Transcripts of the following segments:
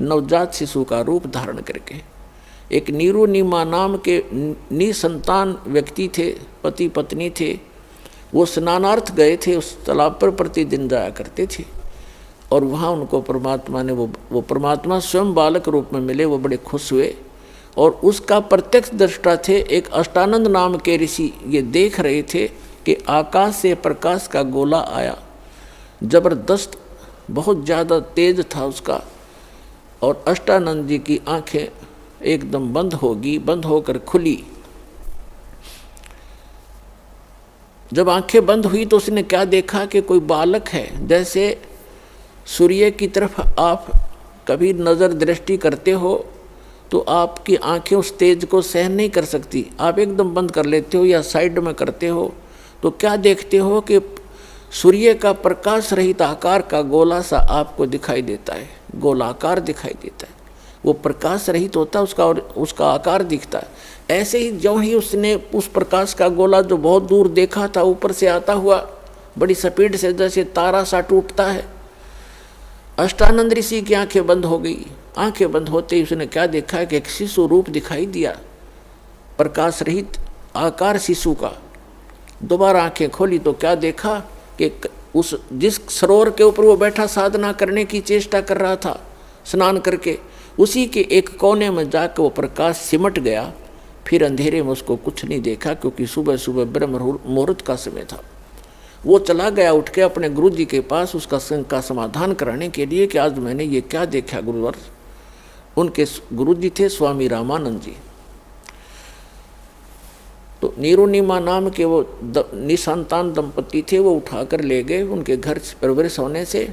नवजात शिशु का रूप धारण करके। एक नीरू नीमा नाम के निसंतान व्यक्ति थे, पति पत्नी थे। वो स्नानार्थ गए थे, उस तालाब पर प्रतिदिन जाया करते थे और वहाँ उनको परमात्मा ने वो परमात्मा स्वयं बालक रूप में मिले। वो बड़े खुश हुए और उसका प्रत्यक्ष दृष्टा थे एक अष्टानंद नाम के ऋषि। ये देख रहे थे कि आकाश से प्रकाश का गोला आया, जबरदस्त, बहुत ज़्यादा तेज था उसका, और अष्टानंद जी की आंखें एकदम बंद होगी, बंद होकर खुली। जब आंखें बंद हुई तो उसने क्या देखा कि कोई बालक है। जैसे सूर्य की तरफ आप कभी नज़र दृष्टि करते हो तो आपकी आंखें उस तेज को सहन नहीं कर सकती, आप एकदम बंद कर लेते हो या साइड में करते हो। तो क्या देखते हो कि सूर्य का प्रकाश रहित आकार का गोला सा आपको दिखाई देता है, गोलाकार दिखाई देता है। वो प्रकाश रहित होता है उसका, और उसका आकार दिखता है। ऐसे ही ज्यों ही उसने उस प्रकाश का गोला जो बहुत दूर देखा था ऊपर से आता हुआ बड़ी स्पीड से, जैसे तारा सा टूटता है, अष्टानंद ऋषि की आंखें बंद हो गई। आंखें बंद होते ही उसने क्या देखा कि एक शिशु रूप दिखाई दिया, प्रकाश रहित आकार शिशु का। दोबारा आंखें खोली तो क्या देखा कि उस जिस सरोवर के ऊपर वो बैठा साधना करने की चेष्टा कर रहा था स्नान करके, उसी के एक कोने में जाकर वो प्रकाश सिमट गया। फिर अंधेरे में उसको कुछ नहीं देखा, क्योंकि सुबह सुबह ब्रह्म मुहूर्त का समय था। वो चला गया उठ के अपने गुरु जी के पास उसका शंका का समाधान कराने के लिए कि आज मैंने ये क्या देखा गुरुवर। उनके गुरु जी थे स्वामी रामानंद जी। तो नीरुनिमा नाम के वो निसंतान दंपति थे, वो उठाकर ले गए। उनके घर परवरिश होने से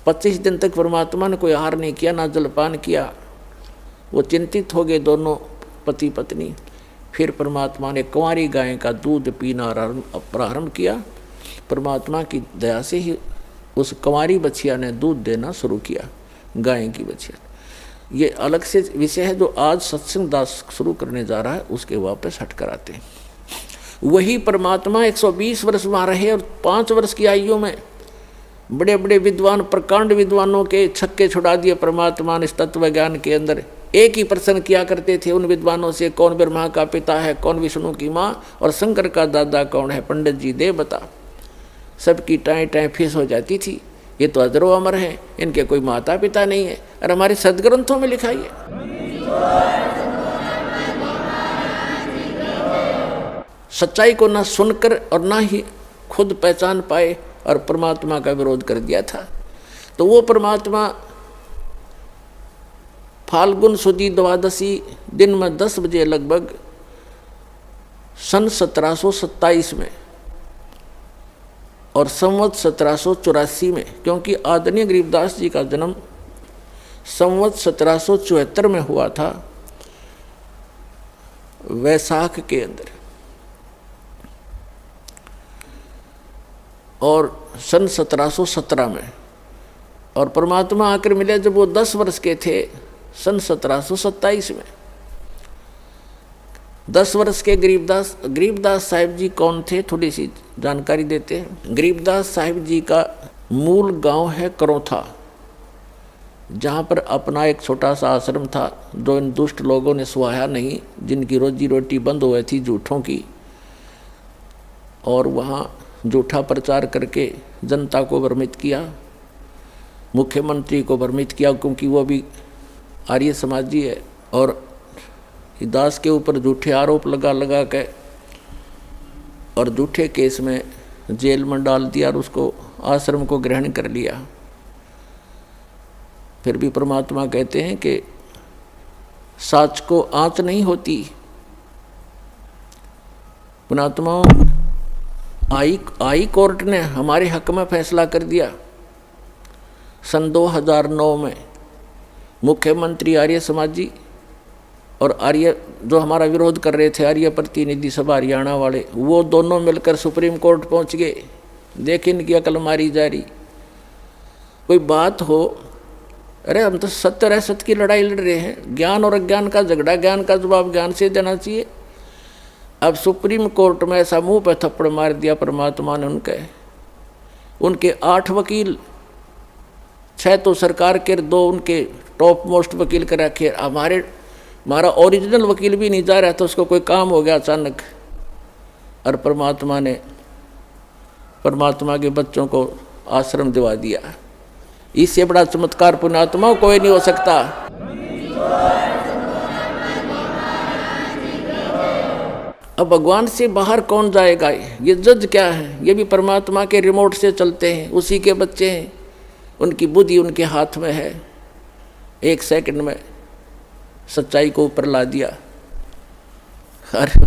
25 दिन तक परमात्मा ने कोई आहार नहीं किया, ना जलपान किया। वो चिंतित हो गए दोनों पति पत्नी। फिर परमात्मा ने कुंवारी गाय का दूध पीना प्रारंभ किया। परमात्मा की दया से ही उस कुंवारी बछिया ने दूध देना शुरू किया, गाय की बछिया। ये अलग से विषय है जो आज सत्संग दास शुरू करने जा रहा है, उसके वापस हट कर आते हैं। वही परमात्मा 120 वर्ष वहाँ रहे और 5 वर्ष की आयु में बड़े बड़े विद्वान, प्रकांड विद्वानों के छक्के छुड़ा दिए परमात्मा ने इस तत्व ज्ञान के अंदर। एक ही प्रश्न किया करते थे उन विद्वानों से, कौन ब्रह्मा का पिता है, कौन विष्णु की माँ और शंकर का दादा कौन है, पंडित जी दे बता। सबकी टाएं टाएं फीस हो जाती थी। ये तो अजरो अमर हैं, इनके कोई माता पिता नहीं है। और हमारे सदग्रंथों में लिखा है। सच्चाई को ना सुनकर और ना ही खुद पहचान पाए और परमात्मा का विरोध कर दिया था। तो वो परमात्मा फाल्गुन सुदी द्वादशी दिन में 10 बजे लगभग सन 1727 में और संवत 1784 में, क्योंकि आदरणीय गरीबदास जी का जन्म संवत 1774 में हुआ था, वैशाख के अंदर, और सन 1717 में। और परमात्मा आकर मिले जब वो 10 वर्ष के थे, सन 1727 में। 10 वर्ष के गरीबदास साहिब जी कौन थे, थोड़ी सी जानकारी देते हैं। गरीबदास साहिब जी का मूल गांव है करौथा, जहाँ पर अपना एक छोटा सा आश्रम था जो इन दुष्ट लोगों ने सुहाया नहीं, जिनकी रोजी रोटी बंद हो गई थी झूठों की, और वहाँ झूठा प्रचार करके जनता को भ्रमित किया, मुख्यमंत्री को भ्रमित किया, क्योंकि वो भी आर्य समाजी है। और दास के ऊपर झूठे आरोप लगा के और झूठे केस में जेल में डाल दिया और उसको आश्रम को ग्रहण कर लिया। फिर भी परमात्मा कहते हैं कि साच को आँच नहीं होती। परमात्मा आई कोर्ट ने हमारे हक में फैसला कर दिया। सन 2009 में मुख्यमंत्री आर्य समाजी और आर्य जो हमारा विरोध कर रहे थे, आर्य प्रतिनिधि सभा हरियाणा वाले, वो दोनों मिलकर सुप्रीम कोर्ट पहुंच गए। देख इनकी अकल मारी जा रही। कोई बात हो, अरे हम तो सत्य और असत्य की लड़ाई लड़ रहे हैं, ज्ञान और अज्ञान का झगड़ा, ज्ञान का जवाब ज्ञान से देना चाहिए। अब सुप्रीम कोर्ट में ऐसा मुंह पे थप्पड़ मार दिया परमात्मा ने उनके 8 वकील 6 तो सरकार के, 2 उनके टॉप मोस्ट वकील कर रखे, हमारा ओरिजिनल वकील भी नहीं जा रहा था, उसको कोई काम हो गया अचानक, और परमात्मा ने परमात्मा के बच्चों को आश्रम दिवा दिया। इससे बड़ा चमत्कार पुण्यात्मा कोई नहीं हो सकता। अब भगवान से बाहर कौन जाएगा? ये जज क्या है? ये भी परमात्मा के रिमोट से चलते हैं, उसी के बच्चे हैं, उनकी बुद्धि उनके हाथ में है। 1 सेकंड में सच्चाई को ऊपर ला दिया। अरे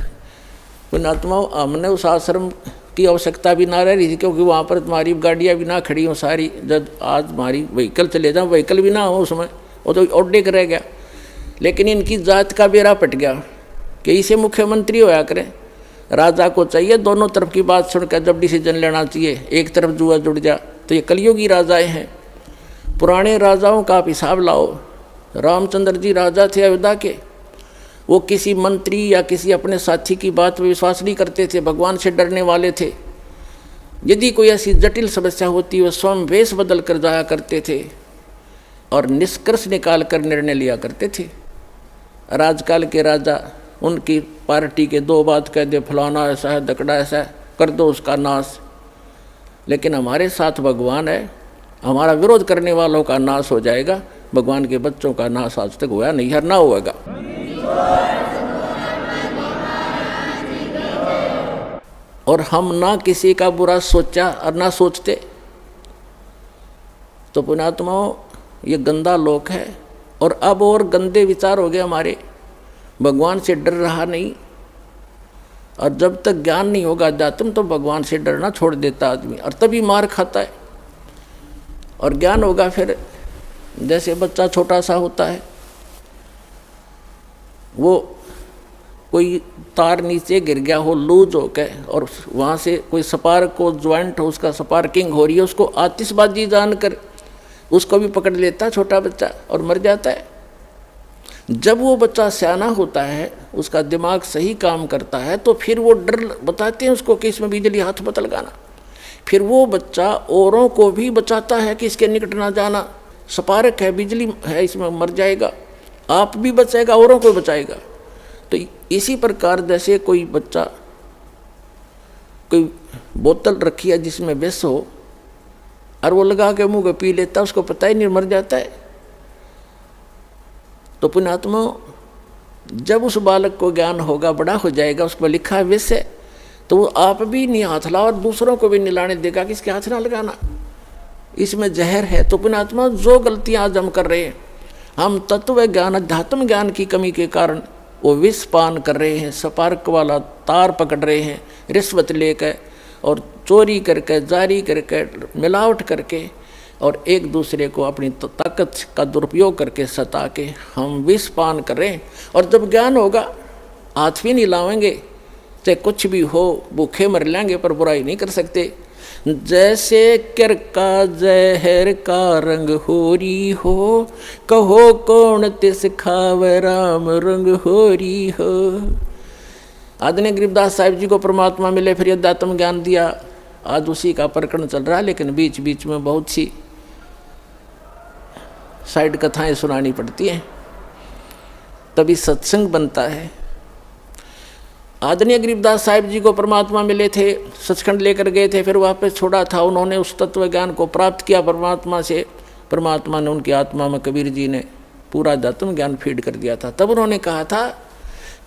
पुण्यात्मा, हमने उस आश्रम की आवश्यकता भी ना रह रही थी, क्योंकि वहाँ पर तुम्हारी गाड़ियाँ भी ना खड़ी हों सारी। जब आज हमारी व्हीकल चले जाओ, व्हीकल भी ना हो उसमें, वो तो ओडे कर रह गया। लेकिन इनकी जात का बेड़ा पट गया कि इसे मुख्यमंत्री होया करें। राजा को चाहिए दोनों तरफ की बात सुनकर जब डिसीजन लेना चाहिए। एक तरफ जुआ जुड़ जा, तो ये कलयुगी राजाएँ हैं। पुराने राजाओं का आप हिसाब लाओ। रामचंद्र जी राजा थे अयोध्या के, वो किसी मंत्री या किसी अपने साथी की बात में विश्वास नहीं करते थे, भगवान से डरने वाले थे। यदि कोई ऐसी जटिल समस्या होती, वो स्वयं वेश बदल कर जाया करते थे और निष्कर्ष निकाल कर निर्णय लिया करते थे। राजकाल के राजा उनकी पार्टी के 2 बात कह दे, फलाना ऐसा है, दकड़ा ऐसा है, कर दो उसका नाश। लेकिन हमारे साथ भगवान है, हमारा विरोध करने वालों का नाश हो जाएगा। भगवान के बच्चों का नाश आज तक हुआ नहीं, हर ना होगा। और हम ना किसी का बुरा सोचा और ना सोचते। तो पुण्यात्माओं, ये गंदा लोक है, और अब और गंदे विचार हो गए हमारे। भगवान से डर रहा नहीं, और जब तक ज्ञान नहीं होगा अध्यात्म, तो भगवान से डरना छोड़ देता आदमी, और तभी मार खाता है। और ज्ञान होगा फिर, जैसे बच्चा छोटा सा होता है, वो कोई तार नीचे गिर गया हो लूज हो के, और वहाँ से कोई स्पार्क को ज्वाइंट हो, उसका स्पार्किंग हो रही है, उसको आतिशबाजी जानकर उसको भी पकड़ लेता छोटा बच्चा और मर जाता है। जब वो बच्चा सियाना होता है, उसका दिमाग सही काम करता है, तो फिर वो डर बताते हैं उसको कि इसमें बिजली हाथ मत लगाना। फिर वो बच्चा औरों को भी बचाता है कि इसके निकट ना जाना, स्पार्क है, बिजली है, इसमें मर जाएगा, आप भी बचाएगा, औरों को बचाएगा। तो इसी प्रकार जैसे कोई बच्चा कोई बोतल रखी है जिसमें विष हो, और वो लगा के मुंह को पी लेता, उसको पता ही नहीं, मर जाता है। तो पुण्यात्मा, जब उस बालक को ज्ञान होगा, बड़ा हो जाएगा, उस पर लिखा है विष है, तो वो आप भी नहीं हाथ लाओ और दूसरों को भी नहीं लाने देगा कि इसके हाथ ना लगाना, इसमें जहर है। तो पुण्यात्मा, जो गलतियां आज हम कर रहे हैं, हम तत्व ज्ञान अध्यात्म ज्ञान की कमी के कारण वो विष पान कर रहे हैं, स्पार्क वाला तार पकड़ रहे हैं, रिश्वत लेकर और चोरी करके, जारी करके, मिलावट करके, और एक दूसरे को अपनी ताकत का दुरुपयोग करके सता के हम विष पान कर रहे हैं। और जब ज्ञान होगा, हाथ भी नहीं लावेंगे, चाहे कुछ भी हो, भूखे मर लेंगे पर बुराई नहीं कर सकते। जैसे कर का जहर का रंग होरी हो, कहो कौन तिस खावे राम रंग होरी हो। आदरणीय गरीबदास साहिब जी को परमात्मा मिले, फिर अध्यात्म ज्ञान दिया। आज उसी का प्रकरण चल रहा है, लेकिन बीच बीच में बहुत सी साइड कथाएं सुनानी पड़ती हैं, तभी सत्संग बनता है। आदरणीय गरीबदास साहिब जी को परमात्मा मिले थे, सचखंड लेकर गए थे, फिर वापस छोड़ा था। उन्होंने उस तत्व ज्ञान को प्राप्त किया परमात्मा से। परमात्मा ने उनकी आत्मा में, कबीर जी ने पूरा अध्यात्म ज्ञान फीड कर दिया था। तब उन्होंने कहा था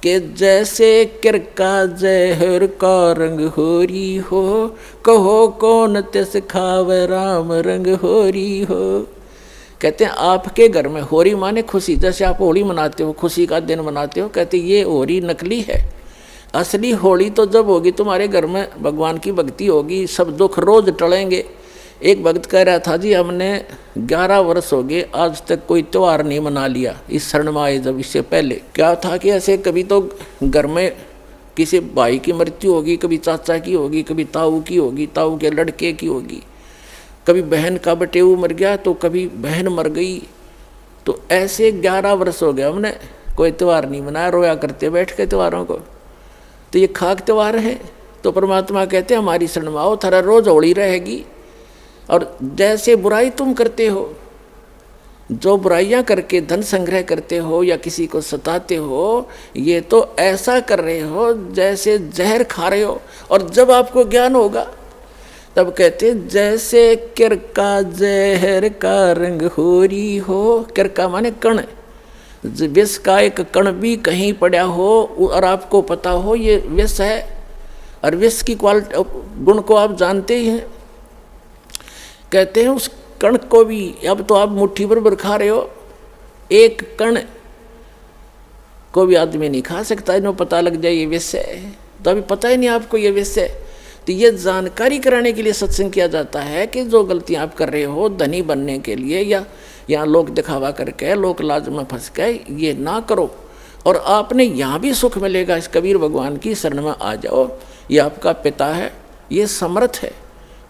कि जैसे किरका जहर का रंग होरी हो, कहो कौन तिस खावे राम रंग होरी हो। कहते हैं आपके घर में होरी माने खुशी, जैसे आप होली मनाते हो, खुशी का दिन मनाते हो, कहते ये होरी नकली है। असली होली तो जब होगी तुम्हारे घर में भगवान की भक्ति होगी, सब दुख रोज टलेंगे। एक भक्त कह रहा था, जी हमने 11 वर्ष हो गए आज तक कोई त्यौहार नहीं मना लिया इस शरण में आए। जब इससे पहले क्या था कि ऐसे कभी तो घर में किसी भाई की मृत्यु होगी, कभी चाचा की होगी, कभी ताऊ की होगी, ताऊ के लड़के की होगी, कभी बहन का बटेऊ मर गया, तो कभी बहन मर गई। तो ऐसे 11 वर्ष हो गए हमने कोई त्यौहार नहीं मनाया, रोया करते बैठ के त्योहारों को। तो ये खाक त्यौहार है। तो परमात्मा कहते हमारी शरण में आओ, थारा रोज होली रहेगी। और जैसे बुराई तुम करते हो, जो बुराइयां करके धन संग्रह करते हो या किसी को सताते हो, ये तो ऐसा कर रहे हो जैसे जहर खा रहे हो। और जब आपको ज्ञान होगा तब कहते जैसे किरका जहर का रंग होरी हो। किरका माने कण, विष का एक कण भी कहीं पड़ा हो और आपको पता हो ये विष है, और विष की क्वालिटी गुण को आप जानते ही हैं। कहते हैं उस कण को भी, अब तो आप मुट्ठी भर खा रहे हो, एक कण को भी आदमी नहीं खा सकता, इन्हें पता लग जाए ये विष है, तो अभी पता ही नहीं आपको ये विष है। तो ये जानकारी कराने के लिए सत्संग किया जाता है कि जो गलतियां आप कर रहे हो धनी बनने के लिए या यहाँ लोक दिखावा करके लोक लाज में फंस के, ये ना करो। और आपने यहाँ भी सुख मिलेगा। इस कबीर भगवान की शरण में आ जाओ, ये आपका पिता है, ये समर्थ है,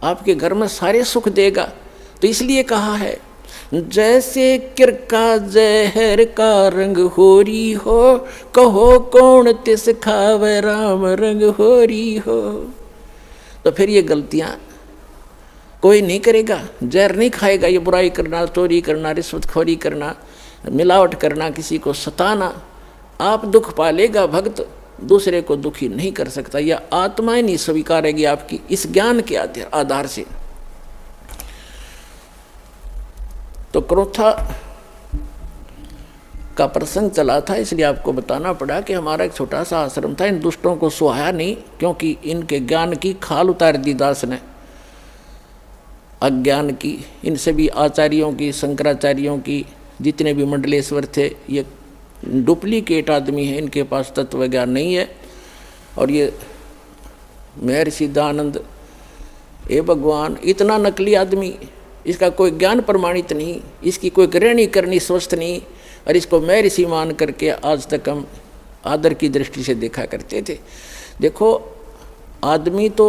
आपके घर में सारे सुख देगा। तो इसलिए कहा है जैसे किरका जहर का रंग होरी हो, कहो कौन तिस खावे राम रंग होरी हो। तो फिर ये गलतियां कोई नहीं करेगा, जहर नहीं खाएगा। ये बुराई करना, चोरी करना, रिश्वतखोरी करना, मिलावट करना, किसी को सताना, आप दुख पालेगा। भक्त दूसरे को दुखी नहीं कर सकता, यह आत्मा ही नहीं स्वीकारेगी आपकी इस ज्ञान के आधार से। तो क्रोथा का प्रसंग चला था, इसलिए आपको बताना पड़ा कि हमारा एक छोटा सा आश्रम था। इन दुष्टों को सुहाया नहीं, क्योंकि इनके ज्ञान की खाल उतार दी दास ने, अज्ञान की। इनसे भी आचार्यों की, शंकराचार्यों की, जितने भी मंडलेश्वर थे, ये डुप्लीकेट आदमी है, इनके पास तत्व ज्ञान नहीं है। और ये महर्षि दयानंद, ए भगवान, इतना नकली आदमी, इसका कोई ज्ञान प्रमाणित नहीं, इसकी कोई ग्रहणी करनी स्वस्थ नहीं, और इसको महर्षि मान करके आज तक हम आदर की दृष्टि से देखा करते थे। देखो, आदमी तो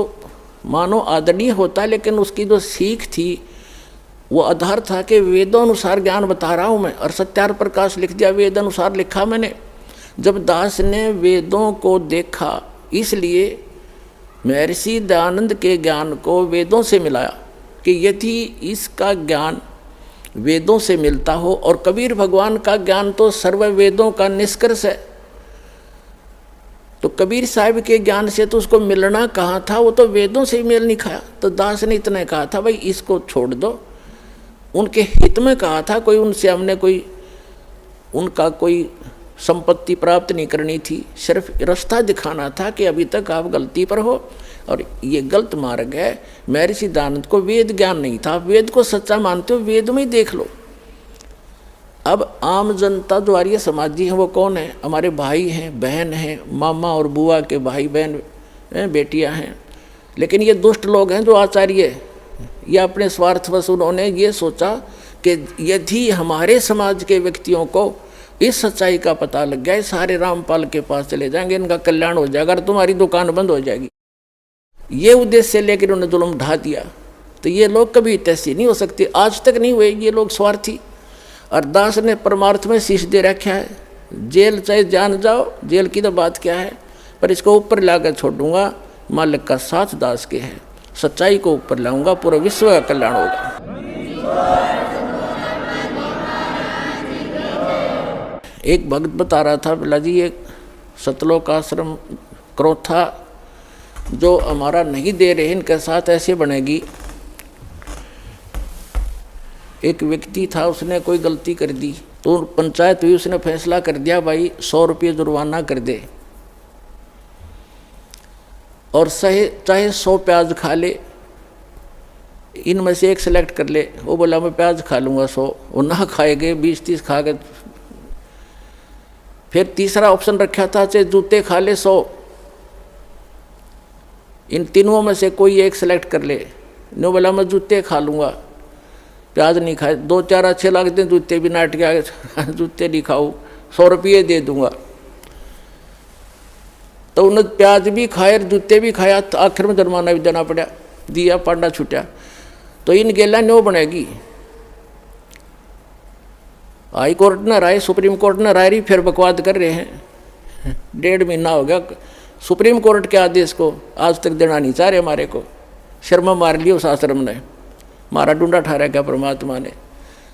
मानो आदरणीय होता, लेकिन उसकी जो सीख थी वो आधार था कि वेदों अनुसार ज्ञान बता रहा हूँ मैं, और सत्यार प्रकाश लिख दिया, वेद अनुसार लिखा मैंने। जब दास ने वेदों को देखा, इसलिए महर्षि दयानंद के ज्ञान को वेदों से मिलाया कि यदि इसका ज्ञान वेदों से मिलता हो, और कबीर भगवान का ज्ञान तो सर्व वेदों का निष्कर्ष है, तो कबीर साहब के ज्ञान से तो उसको मिलना कहाँ था, वो तो वेदों से ही मेल नहीं खाया। तो दास ने इतना कहा था, भाई इसको छोड़ दो, उनके हित में कहा था, कोई उनसे हमने कोई उनका कोई संपत्ति प्राप्त नहीं करनी थी, सिर्फ रास्ता दिखाना था कि अभी तक आप गलती पर हो और ये गलत मार्ग है। महर्षि दयानंद को वेद ज्ञान नहीं था, आप वेद को सच्चा मानते हो, वेद में ही देख लो। अब आम जनता जो आर्य समाजी हैं वो कौन है? हमारे भाई हैं, बहन हैं, मामा और बुआ के भाई बहन बेटियां हैं। लेकिन ये दुष्ट लोग हैं जो आचार्य, ये अपने स्वार्थवश उन्होंने ये सोचा कि यदि हमारे समाज के व्यक्तियों को इस सच्चाई का पता लग गया, सारे रामपाल के पास चले जाएंगे, इनका कल्याण हो जाएगा और तुम्हारी दुकान बंद हो जाएगी। ये उद्देश्य लेकर उन्होंने जुल्म ढा दिया। तो ये लोग कभी तैसी नहीं हो सकते, आज तक नहीं हुए ये लोग स्वार्थी। और दास ने परमार्थ में शीश दे रखा है, जेल चाहे जान जाओ, जेल की तो बात क्या है, पर इसको ऊपर लाकर छोड़ूंगा, मालिक का साथ दास के है, सच्चाई को ऊपर लाऊंगा, पूरा विश्व का कल्याण होगा। एक भक्त बता रहा था, बोला जी ये सतलोक आश्रम क्रोथा जो हमारा नहीं दे रहे, इनके साथ ऐसे बनेगी। एक व्यक्ति था, उसने कोई गलती कर दी, तो पंचायत हुई, उसने फैसला कर दिया भाई 100 रुपये जुर्माना कर दे, और चाहे 100 प्याज खा ले, इनमें से एक सेलेक्ट कर ले। वो बोला मैं प्याज खा लूँगा 100, वो ना खाएगे 20-30 खा गए। फिर तीसरा ऑप्शन रखा था, चाहे जूते खा ले 100, इन तीनों में से कोई एक सेलेक्ट कर ले। नो बोला मैं जूते खा लूँगा, प्याज नहीं खाए। 2-4 अच्छे लगते हैं, जूते भी नाट के आगे जूते नहीं खाऊँ, 100 रुपये दे दूँगा। तो उन्होंने प्याज भी खाए और जूते भी खाया, तो आखिर में जुर्माना भी देना पड़ा, दिया, पांडा छूटा। तो इन गेला न्यो बनेगी। हाई कोर्ट ने राय, सुप्रीम कोर्ट ने राय, फिर बकवाद कर रहे हैं। 1.5 महीना हो गया सुप्रीम कोर्ट के आदेश को, आज तक देना नहीं चाह रहे हमारे को। शर्मा मार लिया उस आश्रम ने, मारा डूंडा ठहरा क्या परमात्मा ने।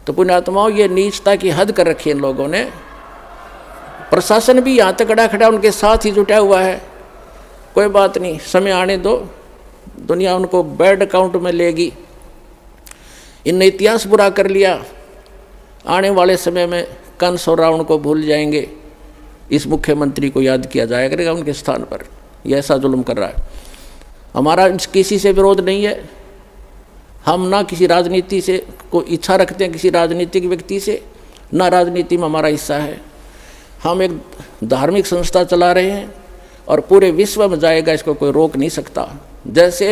तो पुण्यात्माओं, ये नीचता की हद कर रखी है इन लोगों ने। प्रशासन भी यहाँ तक खड़ा खड़ा उनके साथ ही जुटा हुआ है। कोई बात नहीं, समय आने दो, दुनिया उनको बैड अकाउंट में लेगी। इनने इतिहास बुरा कर लिया, आने वाले समय में कंस और रावण को भूल जाएंगे, इस मुख्यमंत्री को याद किया जाया करेगा उनके स्थान पर। यह ऐसा जुल्म कर रहा है। हमारा किसी से विरोध नहीं है, हम ना किसी राजनीति से को इच्छा रखते हैं, किसी राजनीतिक व्यक्ति से, ना राजनीति में हमारा हिस्सा है। हम एक धार्मिक संस्था चला रहे हैं और पूरे विश्व में जाएगा, इसको कोई रोक नहीं सकता। जैसे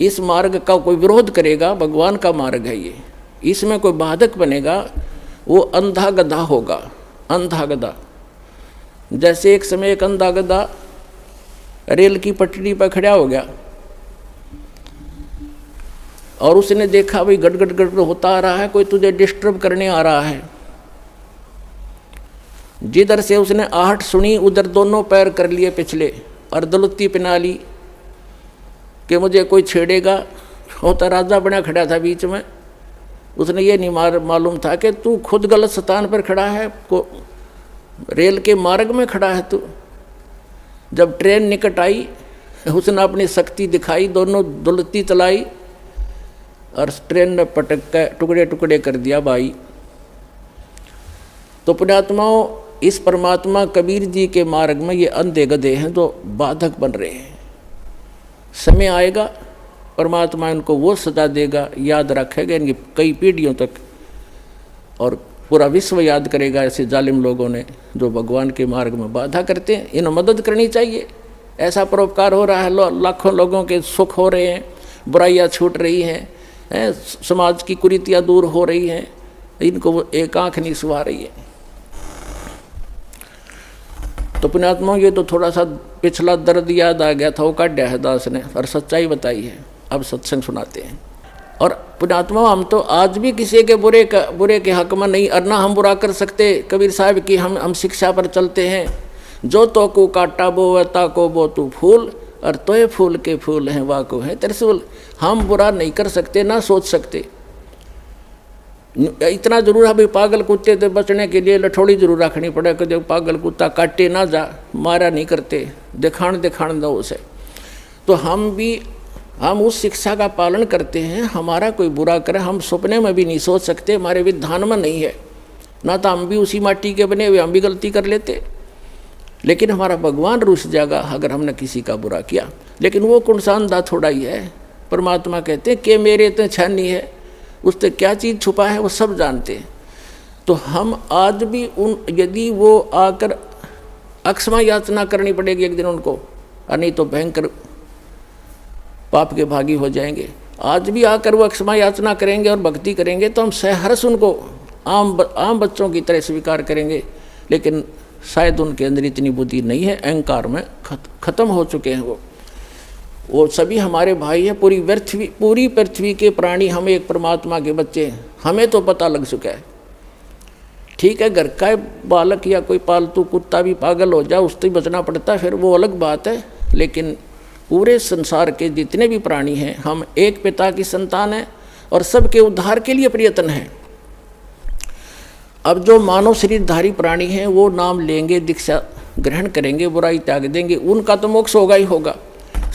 इस मार्ग का कोई विरोध करेगा, भगवान का मार्ग है ये, इसमें कोई बाधक बनेगा, वो अंधा गधा होगा, अंधा गधा। जैसे एक समय एक अंधा गधा रेल की पटरी पर खड़ा हो गया और उसने देखा भाई गड़गड़ गड़गड़ होता आ रहा है, कोई तुझे डिस्टर्ब करने आ रहा है। जिधर से उसने आहट सुनी उधर दोनों पैर कर लिए पिछले और दलुत्ती पहना ली कि मुझे कोई छेड़ेगा। होता राजा बना खड़ा था बीच में, उसने ये नहीं मालूम था कि तू खुद गलत स्थान पर खड़ा है, रेल के मार्ग में खड़ा है तू। जब ट्रेन निकट आई, उसने अपनी शक्ति दिखाई, दोनों दुलती चलाई और ट्रेन ने पटक कर टुकड़े टुकड़े कर दिया भाई। तो पुण्यात्माओं, इस परमात्मा कबीर जी के मार्ग में ये अंधे गधे हैं जो बाधक बन रहे हैं। समय आएगा, परमात्मा इनको वो सजा देगा, याद रखेगा इनकी कई पीढ़ियों तक, और पूरा विश्व याद करेगा ऐसे जालिम लोगों ने जो भगवान के मार्ग में बाधा करते हैं। इन्हें मदद करनी चाहिए। ऐसा परोपकार हो रहा है, लाखों लोगों के सुख हो रहे हैं, बुराइयां छूट रही हैं, समाज की कुरीतियाँ दूर हो रही हैं, इनको एक आँख नहीं सुहा रही है। तो पुण्यात्माओं, ये तो थोड़ा सा पिछला दर्द याद आ गया था, वो काढ़ा है दास ने और सच्चाई बताई है। अब सत्संग सुनाते हैं। और पुण्यात्माओं, हम तो आज भी किसी के बुरे के हक में नहीं, और ना हम बुरा कर सकते। कबीर साहब की हम शिक्षा पर चलते हैं, जो तो को काटा बो ता को बो तू फूल, और तोय फूल के फूल हैं वाह को है त्रिशूल। हम बुरा नहीं कर सकते, ना सोच सकते। इतना जरूर है भाई, पागल कुत्ते से बचने के लिए लठोड़ी जरूर रखनी पड़े कि जो पागल कुत्ता काटे ना जा, मारा नहीं करते, दिखाण दो उसे। तो हम उस शिक्षा का पालन करते हैं। हमारा कोई बुरा करे हम सपने में भी नहीं सोच सकते, हमारे विधान में नहीं है। ना तो हम भी उसी माटी के बने हुए, हम भी गलती कर लेते, लेकिन हमारा भगवान रुस जाएगा अगर हमने किसी का बुरा किया। लेकिन वो कुणसानदा थोड़ा ही है। परमात्मा कहते हैं कि मेरे तो छानी है, उससे क्या चीज़ छुपा है वो सब जानते हैं। तो हम आज भी यदि वो आकर अक्षमा याचना करनी पड़ेगी एक दिन उनको, और नहीं तो भयंकर पाप के भागी हो जाएंगे। आज भी आकर वो अक्षमा याचना करेंगे और भक्ति करेंगे तो हम सहर्ष उनको आम बच्चों की तरह स्वीकार करेंगे। लेकिन शायद उनके अंदर इतनी बुद्धि नहीं है, अहंकार में खत्म हो चुके हैं वो सभी हमारे भाई हैं। पूरी पृथ्वी के प्राणी हम एक परमात्मा के बच्चे हैं, हमें तो पता लग चुका है। ठीक है, घर का बालक या कोई पालतू कुत्ता भी पागल हो जाए, उससे बचना पड़ता है, फिर वो अलग बात है। लेकिन पूरे संसार के जितने भी प्राणी हैं, हम एक पिता की संतान हैं और सबके उद्धार के लिए प्रयत्न है। अब जो मानव शरीरधारी प्राणी हैं वो नाम लेंगे, दीक्षा ग्रहण करेंगे, बुराई त्याग देंगे, उनका तो मोक्ष होगा ही होगा।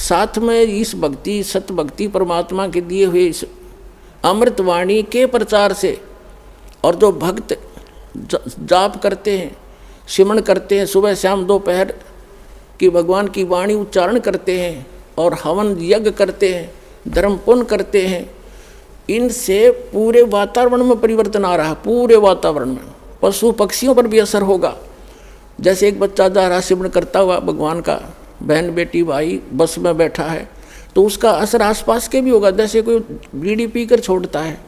साथ में इस भक्ति, सत भक्ति, परमात्मा के दिए हुए इस अमृतवाणी के प्रचार से, और जो भक्त जाप करते हैं, सिमरण करते हैं, सुबह शाम दोपहर कि भगवान की वाणी उच्चारण करते हैं और हवन यज्ञ करते हैं, धर्म पुण्य करते हैं, इनसे पूरे वातावरण में परिवर्तन आ रहा है। पूरे वातावरण में पशु पक्षियों पर भी असर होगा। जैसे एक बच्चा जा रहा सिमरण करता हुआ भगवान का, बहन बेटी भाई बस में बैठा है, तो उसका असर आसपास के भी होगा। जैसे कोई बीड़ी पी कर छोड़ता है,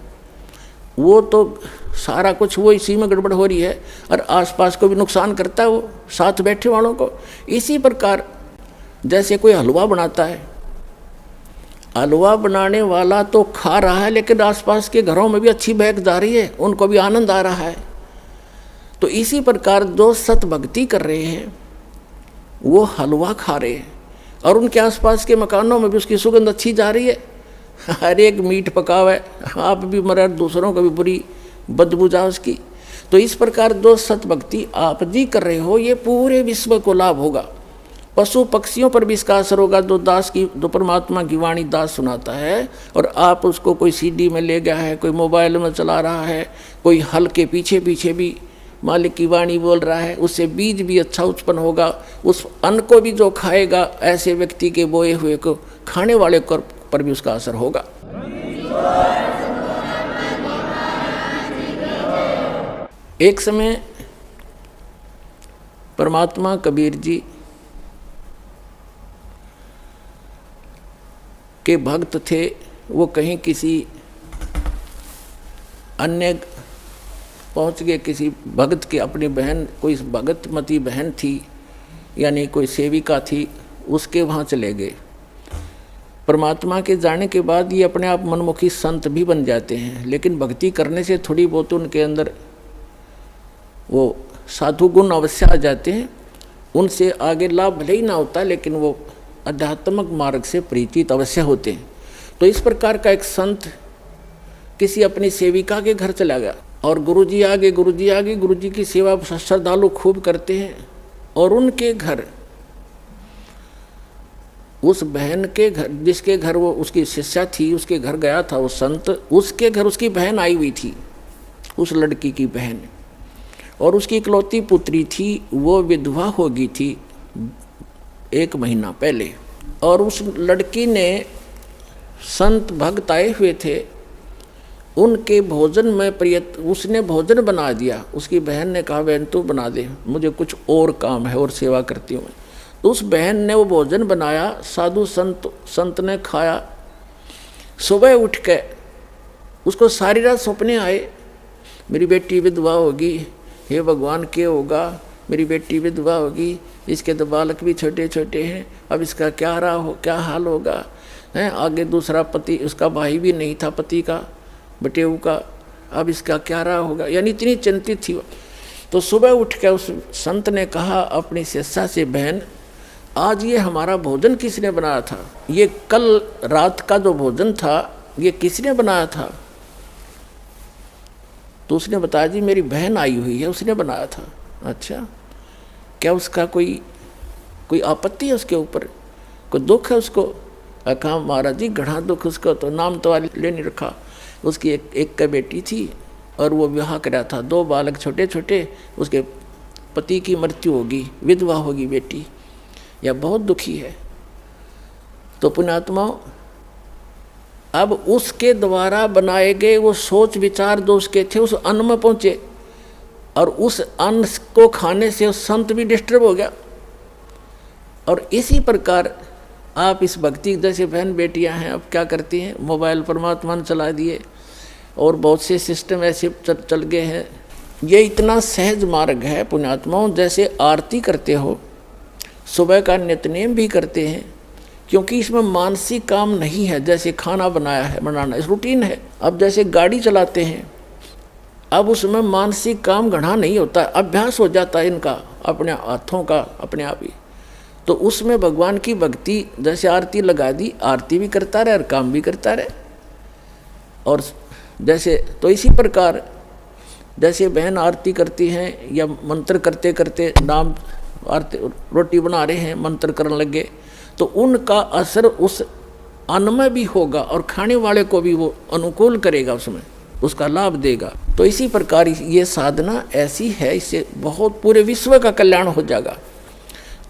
वो तो सारा कुछ वो इसी में गड़बड़ हो रही है और आसपास को भी नुकसान करता है, वो साथ बैठे वालों को। इसी प्रकार जैसे कोई हलवा बनाता है, हलवा बनाने वाला तो खा रहा है, लेकिन आसपास के घरों में भी अच्छी महक जा रही है, उनको भी आनंद आ रहा है। तो इसी प्रकार जो सत भक्ति कर रहे हैं वो हलवा खा रहे हैं और उनके आसपास के मकानों में भी उसकी सुगंध अच्छी जा रही है, हर एक मीट पकावे, आप भी मरे, दूसरों को भी बुरी बदबू जा उसकी। तो इस प्रकार जो सत भक्ति आप जी कर रहे हो, ये पूरे विश्व को लाभ होगा। पशु पक्षियों पर भी इसका असर होगा। जो परमात्मा की वाणी दास सुनाता है, और आप उसको कोई सीडी में ले गया है, कोई मोबाइल में चला रहा है, कोई हल के पीछे पीछे भी मालिक की वाणी बोल रहा है, उससे बीज भी अच्छा उत्पन्न होगा। उस अन्न को भी जो खाएगा, ऐसे व्यक्ति के बोए हुए को खाने वाले पर भी उसका असर होगा। एक समय परमात्मा कबीर जी के भक्त थे। वो कहीं किसी अन्य पहुंच गए, किसी भक्त के, अपनी बहन, कोई भगतमती बहन थी, यानी कोई सेविका थी, उसके वहाँ चले गए। परमात्मा के जाने के बाद ये अपने आप मनमुखी संत भी बन जाते हैं, लेकिन भक्ति करने से थोड़ी बहुत उनके अंदर वो साधु गुण अवश्य आ जाते हैं। उनसे आगे लाभ भले ही ना होता, लेकिन वो आध्यात्मिक मार्ग से परिचित अवश्य होते हैं। तो इस प्रकार का एक संत किसी अपनी सेविका के घर चला गया, और गुरुजी आगे, गुरुजी आगे, गुरुजी की सेवा श्रद्धालु खूब करते हैं। और उनके घर, उस बहन के घर, जिसके घर वो उसकी शिष्या थी, उसके घर गया था वो संत। उसके घर उसकी बहन आई हुई थी, उस लड़की की बहन, और उसकी इकलौती पुत्री थी। वो विधवा हो गई थी 1 महीना पहले। और उस लड़की ने, संत भक्त आए हुए थे, उनके भोजन में उसने भोजन बना दिया। उसकी बहन ने कहा, बहन तू बना दे, मुझे कुछ और काम है और सेवा करती हूँ। तो उस बहन ने वो भोजन बनाया, साधु संत ने खाया। सुबह उठ के उसको सारी रात सपने आए, मेरी बेटी विधवा होगी, हे भगवान क्या होगा, मेरी बेटी विधवा होगी, इसके तो बालक भी छोटे छोटे हैं, अब इसका क्या हाल होगा हैं। आगे दूसरा पति, उसका भाई भी नहीं था पति का, बटेऊ का, अब इसका क्या रहा होगा, यानी इतनी चिंतित थी। तो सुबह उठ के उस संत ने कहा अपनी शिष्या से, बहन आज ये हमारा भोजन किसने बनाया था? ये कल रात का जो भोजन था ये किसने बनाया था? तो उसने बताया, जी मेरी बहन आई हुई है, उसने बनाया था। अच्छा, क्या उसका कोई आपत्ति है उसके ऊपर, कोई दुख है उसको? कहा महाराज जी घना दुख उसको, तो नाम तो ले नहीं रखा। उसकी एक का बेटी थी, और वो विवाह करा था, 2 बालक छोटे छोटे, उसके पति की मृत्यु होगी, विधवा होगी बेटी, यह बहुत दुखी है। तो पुण्यात्माओं, अब उसके द्वारा बनाए गए वो सोच विचार जो उसके थे उस अन्न में पहुँचे, और उस अन्न को खाने से उस संत भी डिस्टर्ब हो गया। और इसी प्रकार आप इस भक्ति, जैसे बहन बेटियां हैं, अब क्या करती हैं, मोबाइल परमात्मा ने चला दिए, और बहुत से सिस्टम ऐसे चल गए हैं। ये इतना सहज मार्ग है पुण्यात्माओं, जैसे आरती करते हो, सुबह का नित्यनेम भी करते हैं, क्योंकि इसमें मानसिक काम नहीं है। जैसे खाना बनाना इस रूटीन है। अब जैसे गाड़ी चलाते हैं, अब उसमें मानसिक काम घना नहीं होता, अभ्यास हो जाता है इनका, अपने हाथों का अपने आप ही। तो उसमें भगवान की भक्ति, जैसे आरती लगा दी, आरती भी करता रहे और काम भी करता रहे। और जैसे तो इसी प्रकार जैसे बहन आरती करती हैं, या मंत्र करते करते नाम आरती रोटी बना रहे हैं, मंत्र करने लगे, तो उनका असर उस अन्न में भी होगा, और खाने वाले को भी वो अनुकूल करेगा, उसमें उसका लाभ देगा। तो इसी प्रकार ये साधना ऐसी है, इससे बहुत पूरे विश्व का कल्याण हो जाएगा।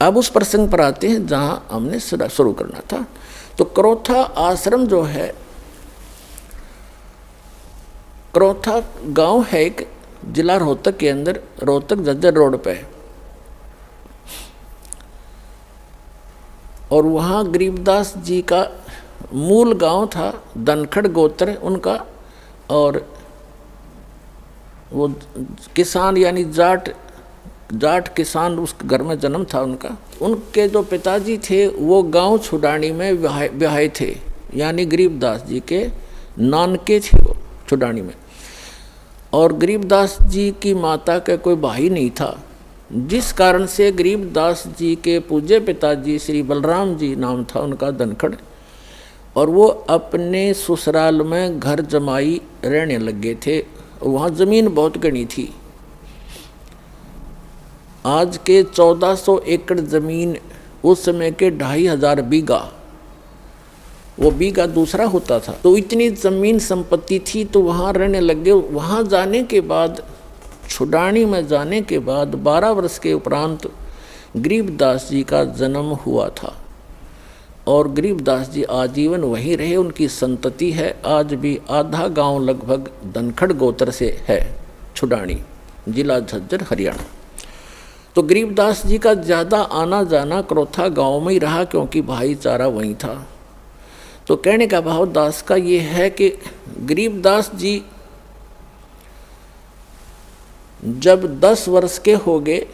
अब उस प्रसंग पर आते हैं जहाँ हमने शुरू करना था। तो क्रोथा आश्रम जो है, क्रोथा गांव है एक, जिला रोहतक के अंदर, रोहतक झज्जर रोड पे। और वहाँ गरीबदास जी का मूल गांव था, धनखड़ गोत्र उनका। और वो किसान यानी जाट किसान उस घर में जन्म था उनका। उनके जो पिताजी थे वो गांव छुडानी में ब्याहे थे, यानी गरीबदास जी के नानके थे वो छुडानी में। और गरीबदास जी की माता का कोई भाई नहीं था, जिस कारण से गरीबदास जी के पूज्य पिताजी श्री बलराम जी नाम था उनका, धनखड़, और वो अपने ससुराल में घर जमाई रहने लग गए थे। वहाँ ज़मीन बहुत घनी थी। आज के 1400 एकड़ ज़मीन उस समय के 2500 बीघा, वो बीघा दूसरा होता था। तो इतनी ज़मीन संपत्ति थी, तो वहाँ रहने लग गए। वहाँ जाने के बाद, छुडानी में जाने के बाद 12 वर्ष के उपरांत गरीबदास जी का जन्म हुआ था और गरीबदास जी आजीवन वहीं रहे। उनकी संतति है। आज भी आधा गांव लगभग धनखड़ गोत्र से है, छुडानी, जिला झज्जर, हरियाणा। तो गरीबदास जी का ज़्यादा आना जाना क्रोथा गांव में ही रहा, क्योंकि भाईचारा वहीं था। तो कहने का भाव दास का ये है कि गरीबदास जी जब 10 वर्ष के हो गए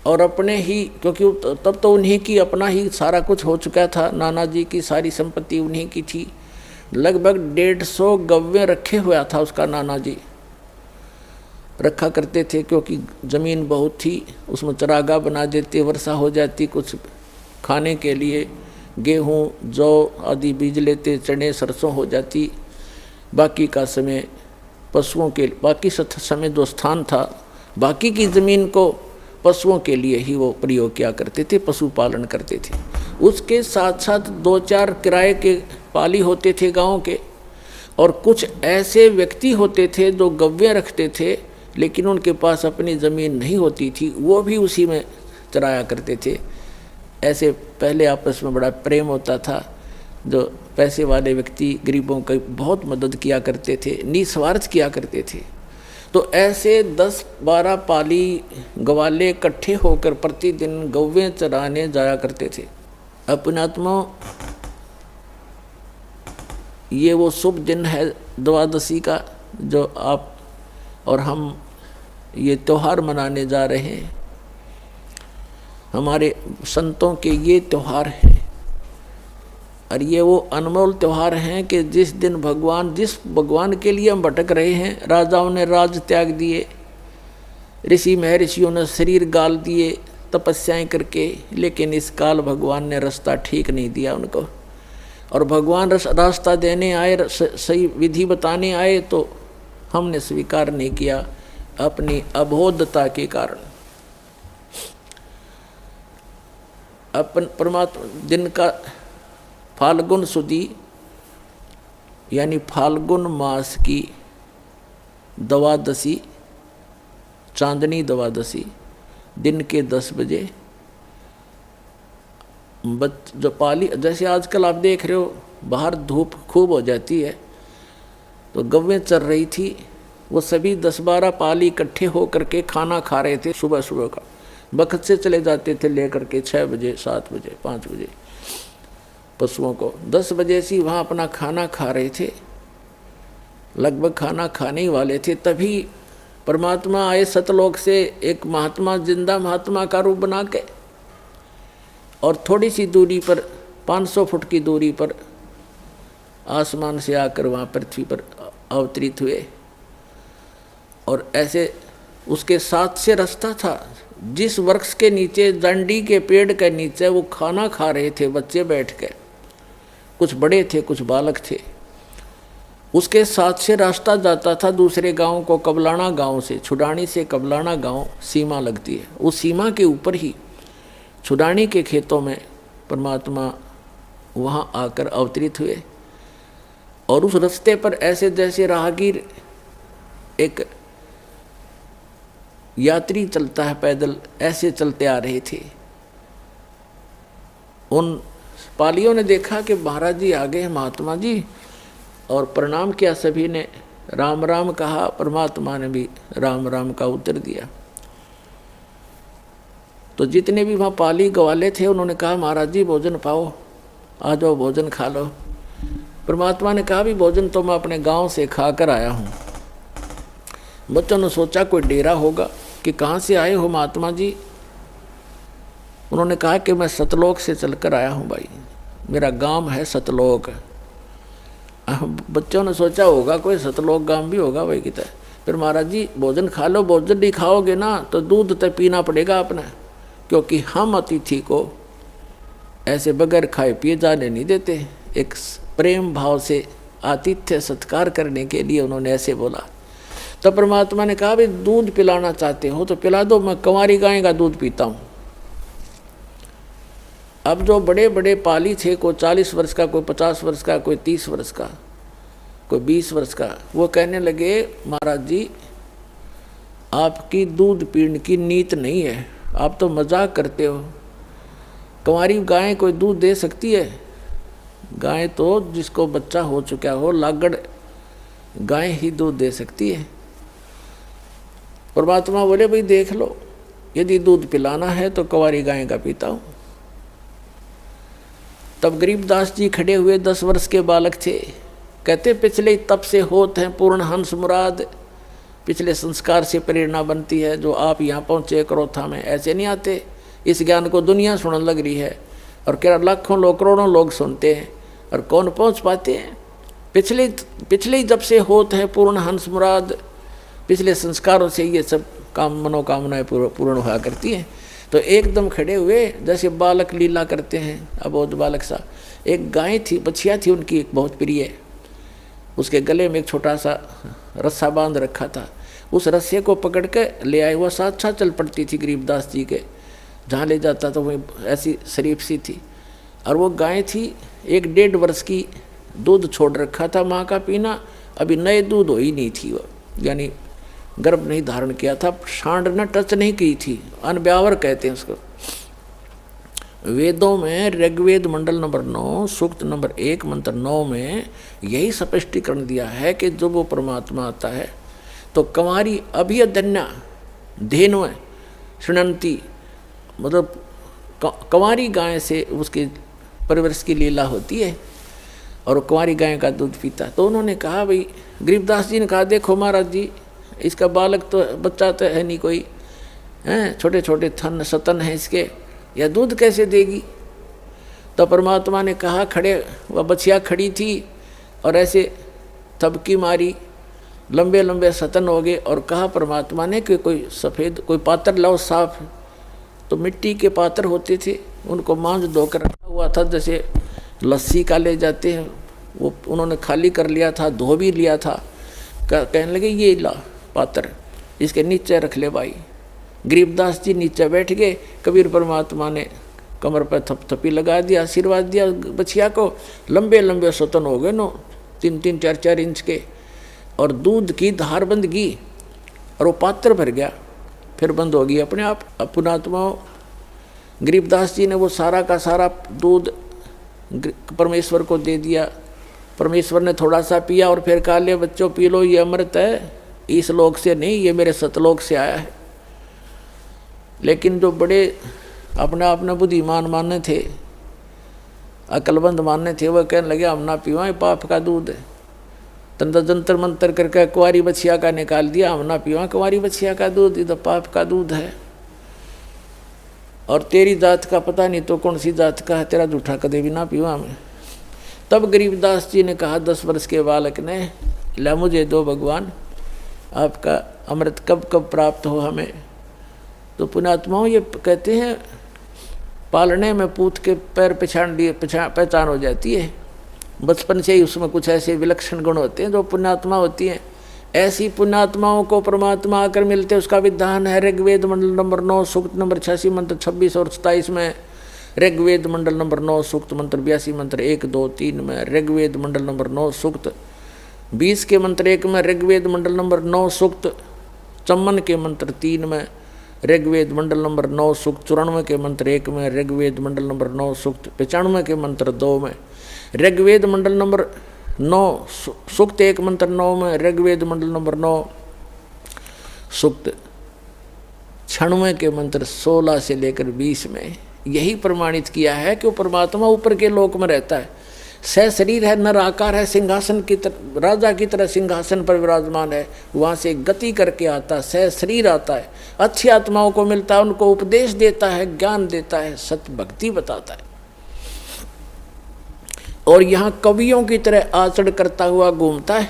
और अपने ही, क्योंकि तब तो उन्हीं की अपना ही सारा कुछ हो चुका था, नाना जी की सारी संपत्ति उन्हीं की थी। लगभग 150 गव्वे रखे हुआ था उसका नाना जी, रखा करते थे, क्योंकि ज़मीन बहुत थी। उसमें चरागाह बना देते, वर्षा हो जाती, कुछ खाने के लिए गेहूँ जौ आदि बीज लेते, चने सरसों हो जाती। बाकी का समय पशुओं के, बाकी समय जो स्थान था, बाकी की ज़मीन को पशुओं के लिए ही वो प्रयोग किया करते थे, पशुपालन करते थे। उसके साथ साथ 2-4 किराए के पाली होते थे गांव के, और कुछ ऐसे व्यक्ति होते थे जो गव्वे रखते थे, लेकिन उनके पास अपनी ज़मीन नहीं होती थी, वो भी उसी में चराया करते थे। ऐसे पहले आपस में बड़ा प्रेम होता था। जो पैसे वाले व्यक्ति गरीबों की बहुत मदद किया करते थे, निस्वार्थ किया करते थे। तो ऐसे 10-12 पाली गवाले इकट्ठे होकर प्रतिदिन गौवें चराने जाया करते थे। अपनात्मा, ये वो शुभ दिन है द्वादशी का, जो आप और हम ये त्यौहार मनाने जा रहे हैं। हमारे संतों के ये त्यौहार हैं, और ये वो अनमोल त्यौहार हैं कि जिस दिन जिस भगवान के लिए हम भटक रहे हैं, राजाओं ने राज त्याग दिए, ऋषि महर्षियों ने शरीर गाल दिए तपस्याएं करके, लेकिन इस काल भगवान ने रास्ता ठीक नहीं दिया उनको। और भगवान रास्ता देने आए, सही विधि बताने आए, तो हमने स्वीकार नहीं किया अपनी अबोधता के कारण। अपन परमात्मा दिन का फाल्गुन सुदी, यानी फाल्गुन मास की द्वादशी, चांदनी द्वादशी, दिन के 10 बजे जो पाली, जैसे आजकल आप देख रहे हो बाहर धूप खूब हो जाती है, तो गव्वें चर रही थी। वो सभी 10-12 पाली इकट्ठे हो करके खाना खा रहे थे। सुबह सुबह का बखत से चले जाते थे लेकर के 6 बजे, 7 बजे, 5 बजे पशुओं को। 10 बजे से वहाँ अपना खाना खा रहे थे, लगभग खाना खाने ही वाले थे। तभी परमात्मा आए सतलोक से, एक महात्मा, जिंदा महात्मा का रूप बना के, और थोड़ी सी दूरी पर, 500 फुट की दूरी पर आसमान से आकर वहाँ पृथ्वी पर अवतरित हुए। और ऐसे उसके साथ से रास्ता था, जिस वृक्ष के नीचे, दंडी के पेड़ के नीचे वो खाना खा रहे थे बच्चे बैठ के, कुछ बड़े थे कुछ बालक थे। उसके साथ से रास्ता जाता था दूसरे गांव को, कबलाना गांव से, छुडानी से कबलाना गांव सीमा लगती है। उस सीमा के ऊपर ही छुडानी के खेतों में परमात्मा वहाँ आकर अवतरित हुए। और उस रास्ते पर ऐसे जैसे राहगीर, एक यात्री चलता है पैदल, ऐसे चलते आ रहे थे। उन पालियों ने देखा कि महाराज जी आ गए हैं, महात्मा जी, और प्रणाम किया। सभी ने राम राम कहा, परमात्मा ने भी राम राम का उत्तर दिया। तो जितने भी वहाँ पाली गवाले थे, उन्होंने कहा महाराज जी भोजन पाओ, आ जाओ भोजन खा लो। परमात्मा ने कहा भी भोजन तो मैं अपने गांव से खा कर आया हूँ। बच्चों ने सोचा कोई डेरा होगा, कि कहाँ से आए हो महात्मा जी। उन्होंने कहा कि मैं सतलोक से चलकर आया हूँ भाई, मेरा गांव है सतलोक। बच्चों ने सोचा होगा कोई सतलोक गांव भी होगा भाई कितना। फिर महाराज जी भोजन खा लो, भोजन नहीं खाओगे ना तो दूध तो पीना पड़ेगा अपना, क्योंकि हम अतिथि को ऐसे बगैर खाए पिए जाने नहीं देते। एक प्रेम भाव से आतिथ्य सत्कार करने के लिए उन्होंने ऐसे बोला। तब परमात्मा ने कहा, भाई दूध पिलाना चाहते हो तो पिला दो, मैं कंवारी गाय का दूध पीता हूँ। अब जो बड़े बड़े पाली थे, कोई 40 वर्ष का, कोई 50 वर्ष का, कोई 30 वर्ष का, कोई 20 वर्ष का, वो कहने लगे, महाराज जी आपकी दूध पीने की नीत नहीं है, आप तो मजाक करते हो। कंवारी गाय कोई दूध दे सकती है? गाय तो जिसको बच्चा हो चुका हो, लागड़ गाय ही दूध दे सकती है। परमात्मा बोले, भाई देख लो, यदि दूध पिलाना है तो कंवारी गाय का पीता हूँ। तब गरीबदास जी खड़े हुए, 10 वर्ष के बालक थे। कहते, पिछले तप से होत हैं पूर्ण हंस मुराद। पिछले संस्कार से प्रेरणा बनती है, जो आप यहाँ पहुँचे करोथा में ऐसे नहीं आते। इस ज्ञान को दुनिया सुनने लग रही है और क्या लाखों लोग करोड़ों लोग सुनते हैं और कौन पहुँच पाते हैं। पिछले जब से होत है पूर्ण हंस मुराद, पिछले संस्कारों से ये सब काम मनोकामनाएं पूर्ण हुआ करती हैं। तो एकदम खड़े हुए जैसे बालक लीला करते हैं, अबोध बालक सा। एक गाय थी, बछिया थी उनकी, एक बहुत प्रिय। उसके गले में एक छोटा सा रस्सा बांध रखा था। उस रस्से को पकड़ के ले आए, वह साथ साथ चल पड़ती थी गरीबदास जी के, जहाँ ले जाता तो वही ऐसी शरीफ सी थी। और वो गाय थी 1-1.5 वर्ष की, दूध छोड़ रखा था माँ का पीना, अभी नए दूध हो ही नहीं थी वो, यानी गर्भ नहीं धारण किया था, सांड न टच नहीं की थी, अनब्यावर कहते हैं उसको। वेदों में ऋग्वेद मंडल नंबर 9 सूक्त नंबर 1 मंत्र 9 में यही स्पष्टीकरण दिया है कि जब वो परमात्मा आता है तो कंवारी अभियधन्या धेनु शृणंती, मतलब कंवारी गाय से उसकी परवरिश की लीला होती है और कंवारी गाय का दूध पीता। तो उन्होंने कहा, भाई गरीबदास जी ने कहा, देखो महाराज जी, इसका बालक तो बच्चा तो है नहीं कोई, हैं छोटे छोटे थन सतन हैं इसके, या दूध कैसे देगी। तो परमात्मा ने कहा, खड़े, वह बछिया खड़ी थी और ऐसे थपकी मारी, लंबे लंबे सतन हो गए। और कहा परमात्मा ने कि कोई सफ़ेद कोई पात्र लाओ साफ। तो मिट्टी के पात्र होते थे, उनको मांझ धोकर रखा हुआ था, जैसे लस्सी का ले जाते हैं, वो उन्होंने खाली कर लिया था, धो भी लिया था। कहने लगे, ये ला पात्र, इसके नीचे रख ले भाई। गरीबदास जी नीचे बैठ गए। कबीर परमात्मा ने कमर पर थपथपी लगा दिया, आशीर्वाद दिया बछिया को। लंबे लंबे सतन हो गए, नो 3-3, 4-4 इंच के, और दूध की धार बंद की और वो पात्र भर गया, फिर बंद हो गई अपने आप। पुणात्माओं, गरीबदास जी ने वो सारा का सारा दूध परमेश्वर को दे दिया। परमेश्वर ने थोड़ा सा पिया और फिर कहा, ले बच्चों पी लो, ये अमृत है, इस लोक से नहीं, ये मेरे सतलोक से आया है। लेकिन जो बड़े अपने बुद्धिमान मानने थे, अकलबंद मानने थे, वह कहने लगे, हम ना पीवा, पाप का दूध है। तंत्र जंतर मंतर करके कुंवारी बछिया का निकाल दिया, हम ना पीवा कुंवारी बछिया का दूध, ये तो पाप का दूध है। और तेरी जात का पता नहीं तो कौन सी जात का है, तेरा जूठा कदे भी ना पीवा मैं। तब गरीबदास जी ने कहा 10 वर्ष के बालक ने, ला मुझे दो भगवान, आपका अमृत कब कब प्राप्त हो हमें। तो पुण्यात्माओं ये कहते हैं, पालने में पूत के पैर पहचान हो जाती है। बचपन से ही उसमें कुछ ऐसे विलक्षण गुण होते हैं जो पुण्यात्मा होती हैं। ऐसी पुण्यात्माओं को परमात्मा आकर मिलते, उसका विधान है ऋग्वेद मंडल नंबर 9 सूक्त नंबर 86 मंत्र 26 और 27 में, ऋग्वेद मंडल नंबर 9 सूक्त मंत्र 82 मंत्र 1, 2, 3 में, ऋग्वेद मंडल नंबर 9 सूक्त 20 के मंत्र 1 में, ऋग्वेद मंडल नंबर 9 सूक्त 54 के मंत्र 3 में, ऋग्वेद मंडल नंबर 9 सूक्त 94 के मंत्र 1 में, ऋग्वेद मंडल नंबर 9 सूक्त 95 के मंत्र 2 में, ऋग्वेद मंडल नंबर 9 सूक्त 1 मंत्र 9 में, ऋग्वेद मंडल नंबर 9 सूक्त 96 के मंत्र 16 से लेकर 20 में यही प्रमाणित किया है कि वो परमात्मा ऊपर के लोक में रहता है। सह शरीर है, नर आकार है, सिंहासन की तरह, राजा की तरह सिंहासन पर विराजमान है। वहाँ से गति करके आता है, सह शरीर आता है, अच्छी आत्माओं को मिलता है, उनको उपदेश देता है, ज्ञान देता है, सत्य भक्ति बताता है। और यहाँ कवियों की तरह आचरण करता हुआ घूमता है,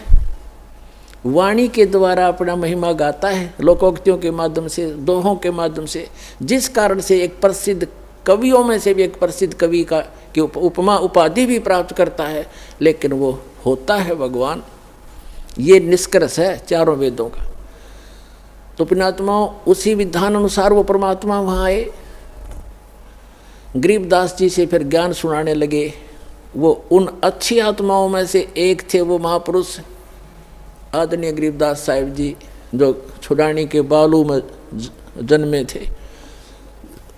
वाणी के द्वारा अपना महिमा गाता है, लोकोक्तियों के माध्यम से, दोहों के माध्यम से, जिस कारण से एक प्रसिद्ध कवियों में से भी एक प्रसिद्ध कवि का कि उपमा उपाधि भी प्राप्त करता है, लेकिन वो होता है भगवान। ये निष्कर्ष है चारों वेदों का। तो पुण्यात्माओं, उसी विधान अनुसार वो परमात्मा वहाँ आए, गरीबदास जी से फिर ज्ञान सुनाने लगे। वो उन अच्छी आत्माओं में से एक थे, वो महापुरुष आदरणीय गरीबदास साहिब जी, जो छुड़ानी के बालू में जन्मे थे।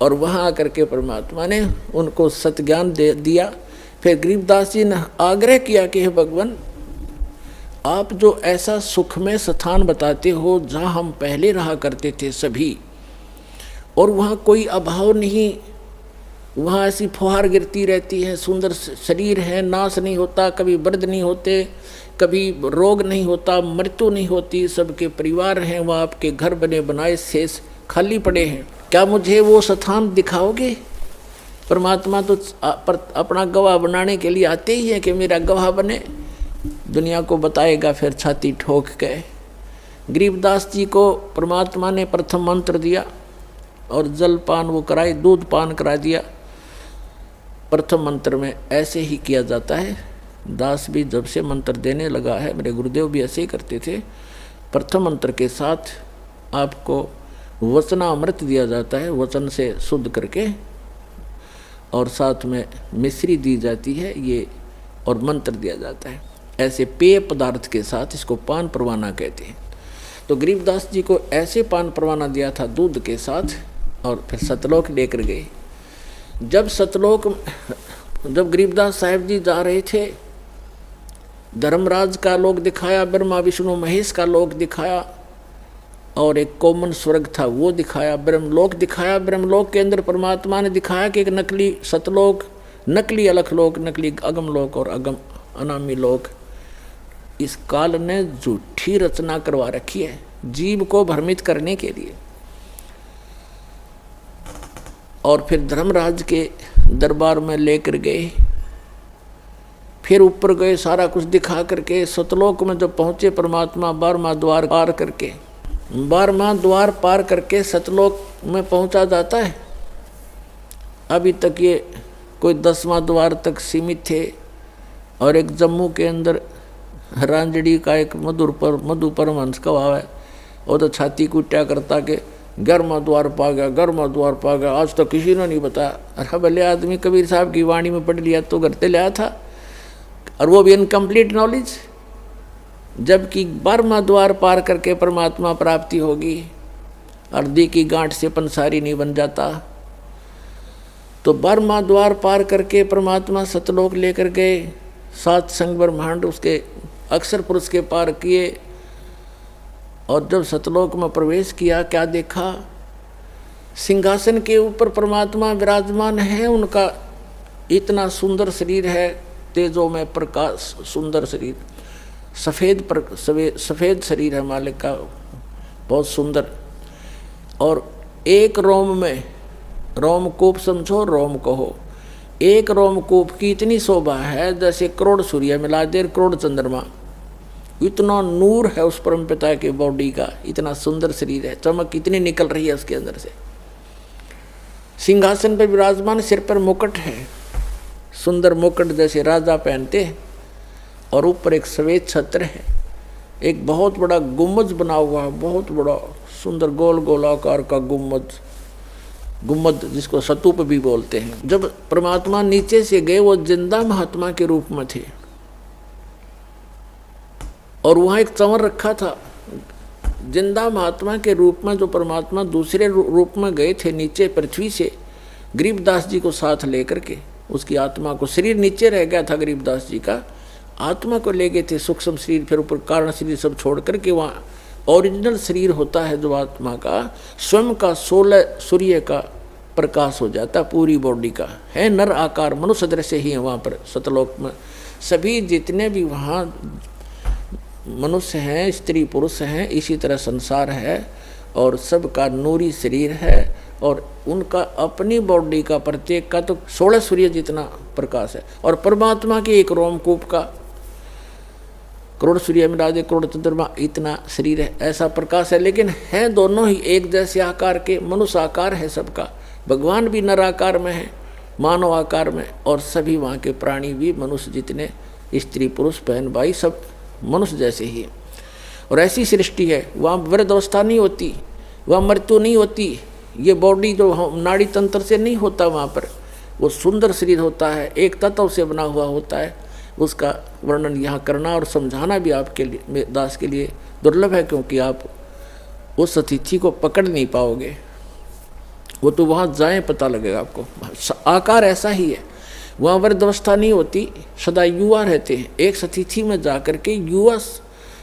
और वहाँ आकर के परमात्मा ने उनको सतज्ञान दे दिया। फिर गरीबदास जी ने आग्रह किया कि हे भगवान, आप जो ऐसा सुखमय स्थान बताते हो जहाँ हम पहले रहा करते थे सभी, और वहाँ कोई अभाव नहीं, वहाँ ऐसी फुहार गिरती रहती है, सुंदर शरीर है, नाश नहीं होता, कभी व्रत नहीं होते, कभी रोग नहीं होता, मृत्यु नहीं होती, सबके परिवार हैं, वहाँ आपके घर बने बनाए शेष खाली पड़े हैं, क्या मुझे वो स्थान दिखाओगे? परमात्मा तो अपना गवाह बनाने के लिए आते ही है कि मेरा गवाह बने, दुनिया को बताएगा। फिर छाती ठोक के गरीबदास जी को परमात्मा ने प्रथम मंत्र दिया और जलपान वो कराए, दूध पान करा दिया। प्रथम मंत्र में ऐसे ही किया जाता है। दास भी जब से मंत्र देने लगा है, मेरे गुरुदेव भी ऐसे ही करते थे। प्रथम मंत्र के साथ आपको वचनामृत दिया जाता है, वचन से शुद्ध करके, और साथ में मिश्री दी जाती है ये, और मंत्र दिया जाता है। ऐसे पेय पदार्थ के साथ इसको पान परवाना कहते हैं। तो गरीबदास जी को ऐसे पान परवाना दिया था दूध के साथ, और फिर सतलोक लेकर गए। जब गरीबदास साहिब जी जा रहे थे, धर्मराज का लोक दिखाया, ब्रह्मा विष्णु महेश का लोक दिखाया, और एक कॉमन स्वर्ग था वो दिखाया, ब्रह्मलोक दिखाया। ब्रह्मलोक के अंदर परमात्मा ने दिखाया कि एक नकली सतलोक, नकली अलखलोक, नकली अगम लोक और अगम अनामी लोक। इस काल ने झूठी रचना करवा रखी है जीव को भ्रमित करने के लिए। और फिर धर्मराज के दरबार में लेकर गए, फिर ऊपर गए, सारा कुछ दिखा करके सतलोक में जब पहुँचे परमात्मा 12वां द्वार पार करके, 12वां द्वार पार करके सतलोक में पहुँचा जाता है। अभी तक ये कोई 10वां द्वार तक सीमित थे। और एक जम्मू के अंदर रांजड़ी का एक मधु परमहंस का भाव है, वो तो छाती कुट्या करता के 11वां द्वार पा गया, 11वां द्वार पा गया, आज तक किसी ने नहीं बताया। अरे भले आदमी कबीर साहब की वाणी में पढ़ लिया तो घर से लाया था, और वो भी इनकम्प्लीट नॉलेज। जबकि 12वां द्वार पार करके परमात्मा प्राप्ति होगी, अर्धी की गांठ से पंसारी नहीं बन जाता। तो 12वां द्वार पार करके परमात्मा सतलोक लेकर गए, 7 संग ब्रह्मांड उसके अक्षर पुरुष के पार किए। और जब सतलोक में प्रवेश किया, क्या देखा? सिंहासन के ऊपर परमात्मा विराजमान है, उनका इतना सुंदर शरीर है, तेजों में प्रकाश, सुंदर शरीर, सफ़ेद शरीर है मालिक का, बहुत सुंदर। और एक रोम में, रोमकूप समझो, रोम कहो, एक रोमकूप की इतनी शोभा है जैसे करोड़ सूर्य मिला दे, करोड़ चंद्रमा। इतना नूर है उस परम पिता के बॉडी का, इतना सुंदर शरीर है, चमक इतनी निकल रही है उसके अंदर से। सिंहासन पर विराजमान, सिर पर मुकुट है, सुंदर मुकुट जैसे राजा पहनते हैं, और ऊपर एक सफेद छत्र है। एक बहुत बड़ा गुम्बद बना हुआ है, बहुत बड़ा सुंदर गोल गोल आकार का गुम्बद जिसको स्तूप भी बोलते हैं। जब परमात्मा नीचे से गए, वो जिंदा महात्मा के रूप में थे, और वहाँ एक चंवर रखा था। जिंदा महात्मा के रूप में जो परमात्मा दूसरे रूप में गए थे नीचे पृथ्वी से, गरीबदास जी को साथ लेकर के, उसकी आत्मा को, शरीर नीचे रह गया था गरीबदास जी का, आत्मा को ले गए थे सूक्ष्म शरीर, फिर ऊपर कारण शरीर सब छोड़ करके वहाँ ओरिजिनल शरीर होता है जो आत्मा का, स्वयं का 16 सूर्य का प्रकाश हो जाता, पूरी बॉडी का है, नर आकार मनुष्य दृश्य ही है वहाँ पर सतलोक में। सभी जितने भी वहाँ मनुष्य हैं, स्त्री पुरुष हैं, इसी तरह संसार है, और सबका नूरी शरीर है, और उनका अपनी बॉडी का प्रत्येक का तो 16 सूर्य जितना प्रकाश है, और परमात्मा के एक रोमकूप का करोड़ सूर्य मिला दे, करोड़ चंद्रमा, इतना शरीर है, ऐसा प्रकाश है। लेकिन है दोनों ही एक जैसे आकार के, मनुष्य आकार है सबका, भगवान भी नर आकार में है, मानव आकार में, और सभी वहाँ के प्राणी भी मनुष्य जितने, स्त्री पुरुष बहन भाई सब मनुष्य जैसे ही है। और ऐसी सृष्टि है, वहाँ वृद्धावस्था नहीं होती, वहाँ मृत्यु नहीं होती, ये बॉडी जो नाड़ी तंत्र से नहीं होता वहाँ पर, वो सुंदर शरीर होता है, एक तत्व से बना हुआ होता है। उसका वर्णन यहाँ करना और समझाना भी आपके लिए, दास के लिए दुर्लभ है, क्योंकि आप उस अतिथि को पकड़ नहीं पाओगे। वो तो वहाँ जाए पता लगेगा आपको। आकार ऐसा ही है, वहाँ वृद्धावस्था नहीं होती, सदा युवा रहते हैं। एक सतिथि में जा कर के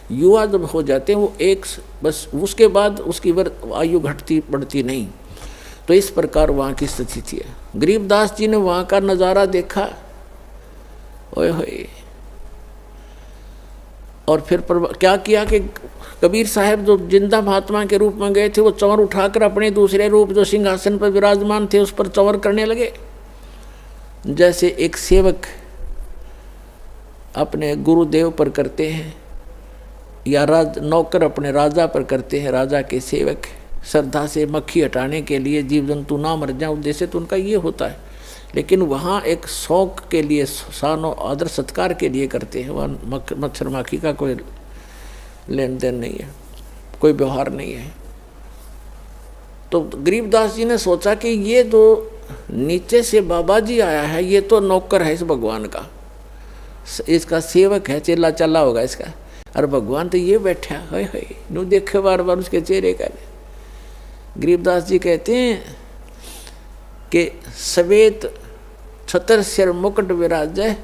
युवा जब हो जाते हैं वो एक बस, उसके बाद उसकी आयु घटती बढ़ती नहीं। तो इस प्रकार वहाँ की स्थिति है। गरीबदास जी ने वहाँ का नज़ारा देखा, ओए होए, और फिर क्या किया कि कबीर साहब जो जिंदा महात्मा के रूप में गए थे, वो चंवर उठाकर अपने दूसरे रूप जो सिंहासन पर विराजमान थे उस पर चंवर करने लगे। जैसे एक सेवक अपने गुरुदेव पर करते हैं, या नौकर अपने राजा पर करते हैं, राजा के सेवक श्रद्धा से मक्खी हटाने के लिए, जीव जंतु ना मर जाए उद्देश्य तो उनका ये होता है। लेकिन वहाँ एक शौक के लिए, शान और आदर सत्कार के लिए करते हैं। वहाँ मच्छर माखी का कोई लेन देन नहीं है, कोई व्यवहार नहीं है। तो गरीबदास जी ने सोचा कि ये जो नीचे से बाबा जी आया है, ये तो नौकर है इस भगवान का, इसका सेवक है, चेला चला होगा इसका, और भगवान तो ये बैठा है, नू देखे बार बार उसके चेहरे का। गरीबदास जी कहते हैं कि सवेत छतर सिर मुकुट विराजय,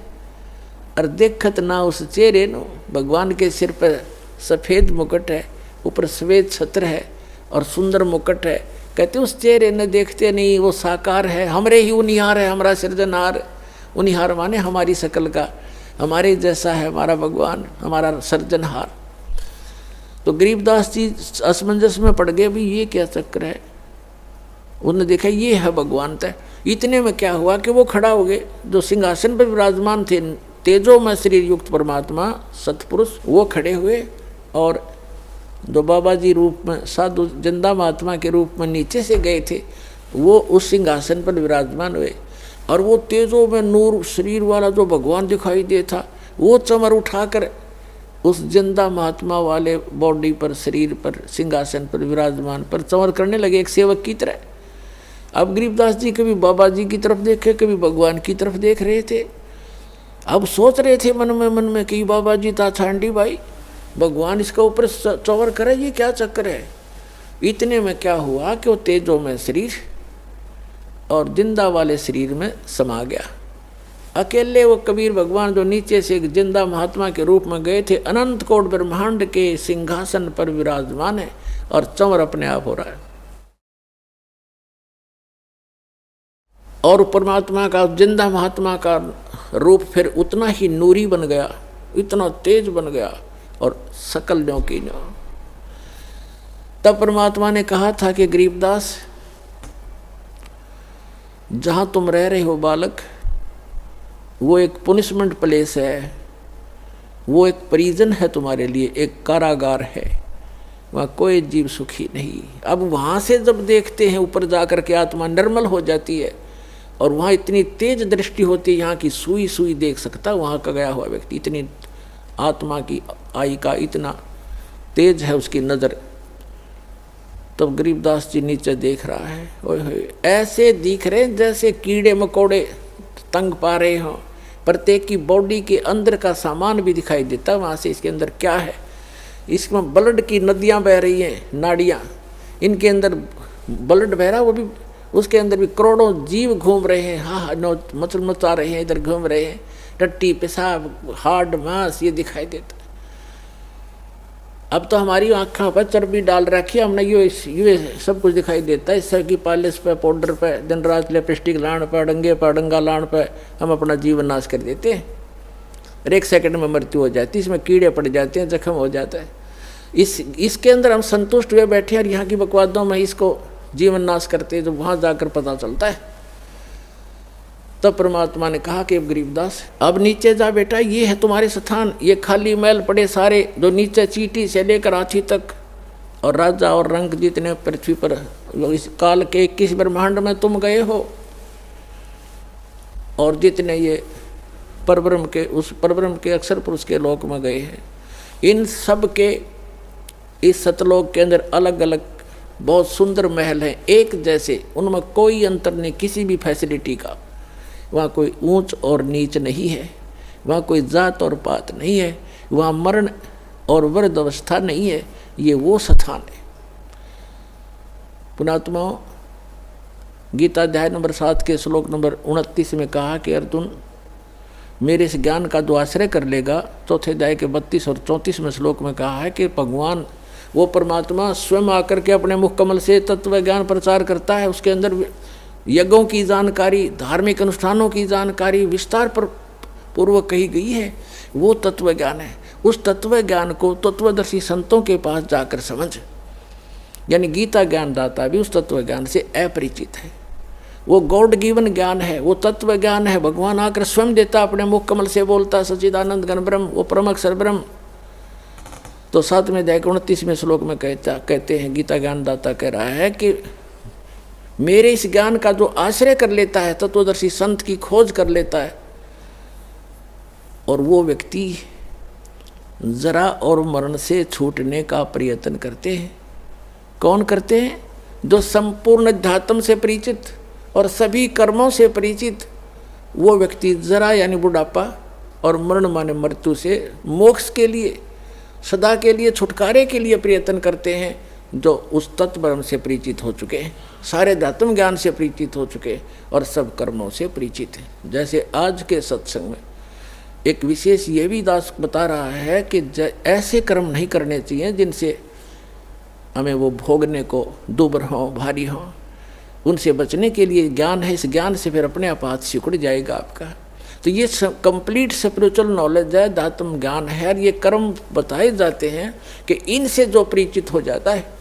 और देखत ना उस चेहरे नो। भगवान के सिर पर सफ़ेद मुकुट है, ऊपर सफ़ेद छत्र है और सुंदर मुकुट है। कहते उस चेहरे ने देखते नहीं, वो साकार है, हमरे ही उनिहार है, हमारा सृजनहार। उनिहार माने हमारी शकल का, हमारे जैसा है हमारा भगवान, हमारा सृजनहार। तो गरीबदास जी असमंजस में पड़ गए, भी ये क्या चक्कर है। उन्होंने देखा ये है भगवान तय। इतने में क्या हुआ कि वो खड़ा हो गए, जो सिंहासन पर विराजमान थे तेजो में शरीर युक्त परमात्मा सतपुरुष, वो खड़े हुए, और जो बाबा जी रूप में साधु जिंदा महात्मा के रूप में नीचे से गए थे, वो उस सिंहासन पर विराजमान हुए। और वो तेजो में नूर शरीर वाला जो भगवान दिखाई दे था, वो चमर उठाकर उस जिंदा महात्मा वाले बॉडी पर, शरीर पर, सिंहासन पर विराजमान पर चमर करने लगे एक सेवक की तरह। अब गरीबदास जी कभी बाबा जी की तरफ देखे, कभी भगवान की तरफ देख रहे थे। अब सोच रहे थे मन में कि बाबा जी था छांडी भाई, भगवान इसका ऊपर चौवर करे, ये क्या चक्कर है। इतने में क्या हुआ कि वो तेजो में शरीर और जिंदा वाले शरीर में समा गया। अकेले वो कबीर भगवान जो नीचे से एक जिंदा महात्मा के रूप में गए थे, अनंत कोट ब्रह्मांड के सिंहासन पर विराजमान है और चंवर अपने आप हो रहा है। और परमात्मा का, जिंदा महात्मा का रूप फिर उतना ही नूरी बन गया, इतना तेज बन गया, और सकल न्यों की न्यों। तब परमात्मा ने कहा था कि गरीबदास, जहाँ तुम रह रहे हो बालक, वो एक पुनिशमेंट प्लेस है, वो एक प्रिजन है तुम्हारे लिए, एक कारागार है, वहाँ कोई जीव सुखी नहीं। अब वहाँ से जब देखते हैं ऊपर जाकर के आत्मा निर्मल हो जाती है, और वहाँ इतनी तेज दृष्टि होती है, यहाँ की सुई सुई देख सकता वहाँ का गया हुआ व्यक्ति, इतनी आत्मा की आई का इतना तेज है उसकी नज़र। तब गरीबदास जी नीचे देख रहा है, ओए ऐसे दिख रहे जैसे कीड़े मकोड़े तंग पा रहे हों। प्रत्येक की बॉडी के अंदर का सामान भी दिखाई देता वहाँ से, इसके अंदर क्या है। इसमें ब्लड की नदियाँ बह रही हैं, नाड़ियाँ, इनके अंदर ब्लड बह रहा, वो भी उसके अंदर भी करोड़ों जीव घूम रहे हैं, हाँ मचल मचा रहे हैं, इधर घूम रहे हैं, टट्टी पेशाब हार्ड मांस ये दिखाई देता है। अब तो हमारी आँखों पर चर्बी डाल रखी है हमने, ये सब कुछ दिखाई देता है। इससे की पॉलिश पे, पाउडर पे, दिन रात लिपस्टिक लाण पे, डंगे पे, डंगा लाण पे हम अपना जीवन नाश कर देते हैं, और एक सेकंड में मृत्यु हो जाती है। इसमें कीड़े पड़ जाते हैं, जख्म हो जाता है। इसके अंदर हम संतुष्ट हुए बैठे और यहाँ की बकवादों में इसको जीवन नाश करते हैं, जो वहाँ जाकर पता चलता है। तब परमात्मा ने कहा कि गरीबदास अब नीचे जा बेटा, ये है तुम्हारे स्थान, ये खाली महल पड़े सारे, जो नीचे चीटी से लेकर हाथी तक और राजा और रंग जितने पृथ्वी पर इस काल के 21 ब्रह्मांड में तुम गए हो, और जितने ये परब्रह्म के उस परब्रह्म के अक्षर पुरुष के लोक में गए हैं, इन सब के इस सतलोक के अंदर अलग अलग बहुत सुंदर महल हैं, एक जैसे, उनमें कोई अंतर नहीं किसी भी फैसिलिटी का। वहाँ कोई ऊंच और नीच नहीं है, वहाँ कोई जात और पात नहीं है, वहाँ मरण और वृद्ध अवस्था नहीं है। ये वो स्थान है। पुणात्माओं, गीता अध्याय नंबर 7 के श्लोक नंबर 29 में कहा कि अर्जुन मेरे इस ज्ञान का जो आश्रय कर लेगा, चौथे अध्याय के 32 और 34 श्लोक में कहा है कि भगवान वो परमात्मा स्वयं आकर के अपने मुख कमल से तत्व ज्ञान प्रचार करता है। उसके अंदर यज्ञों की जानकारी, धार्मिक अनुष्ठानों की जानकारी विस्तार पर पूर्वक कही गई है। वो तत्व ज्ञान है। उस तत्व ज्ञान को तत्वदर्शी संतों के पास जाकर समझ, यानी गीता ज्ञानदाता भी उस तत्व ज्ञान से अपरिचित है। वो गॉड गिवन ज्ञान है, वो तत्व ज्ञान है। भगवान आकर स्वयं देता, अपने मुख कमल से बोलता, सच्चिदानंद घन ब्रह्म, वो परम अक्षर ब्रह्म। तो 7वें अध्याय के 29वें श्लोक में कहते हैं, गीता ज्ञानदाता कह रहा है कि मेरे इस ज्ञान का जो आश्रय कर लेता है, तत्वदर्शी संत की खोज कर लेता है, और वो व्यक्ति जरा और मरण से छूटने का प्रयत्न करते हैं। कौन करते हैं? जो संपूर्ण अध्यात्म से परिचित और सभी कर्मों से परिचित, वो व्यक्ति जरा यानी बुढ़ापा और मरण माने मृत्यु से मोक्ष के लिए, सदा के लिए, छुटकारे के लिए प्रयत्न करते हैं। जो उस तत्व ब्रह्म से परिचित हो चुके हैं, सारे अध्यात्म ज्ञान से परिचित हो चुके और सब कर्मों से परिचित हैं। जैसे आज के सत्संग में एक विशेष ये भी दास बता रहा है कि ऐसे कर्म नहीं करने चाहिए जिनसे हमें वो भोगने को दुबर हो, भारी हो। उनसे बचने के लिए ज्ञान है, इस ज्ञान से फिर अपने आप हाथ सिकुड़ जाएगा आपका। तो ये कंप्लीट स्पिरिचुअल नॉलेज है, अध्यात्म ज्ञान है। और ये कर्म बताए जाते हैं कि इनसे जो परिचित हो जाता है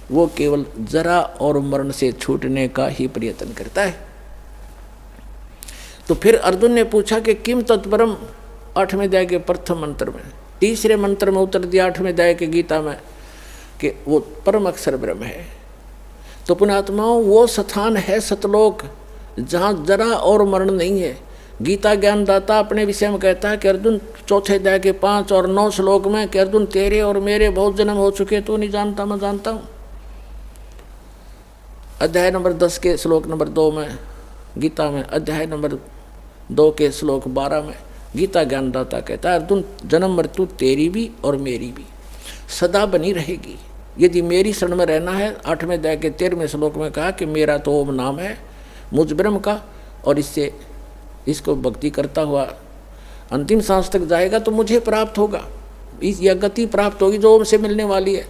वो केवल जरा और मरण से छूटने का ही प्रयत्न करता है। तो फिर अर्जुन ने पूछा कि किम तत्परम, 8वें अध्याय के प्रथम मंत्र में, तीसरे मंत्र में उत्तर दिया 8वें अध्याय के गीता में कि वो परम अक्षर ब्रह्म है। तो पुण्यात्माओं, वो स्थान है सतलोक जहाँ जरा और मरण नहीं है। गीता ज्ञानदाता अपने विषय में कहता है कि अर्जुन, चौथे अध्याय के 5 और 9 श्लोक में कि अर्जुन तेरे और मेरे बहुत जन्म हो चुके, तू नहीं जानता, मैं जानता हूँ। अध्याय नंबर 10 के श्लोक नंबर 2 में गीता में, अध्याय नंबर 2 के श्लोक 12 में गीता ज्ञानदाता कहता है अर्जुन, जन्म मृत्यु तेरी भी और मेरी भी सदा बनी रहेगी यदि मेरी शरण में रहना है। 8वें अध्याय के 13वें श्लोक में कहा कि मेरा तो ओम नाम है मुझ ब्रह्म का, और इसको भक्ति करता हुआ अंतिम सांस तक जाएगा तो मुझे प्राप्त होगा, यह गति प्राप्त होगी जो ओम से मिलने वाली है।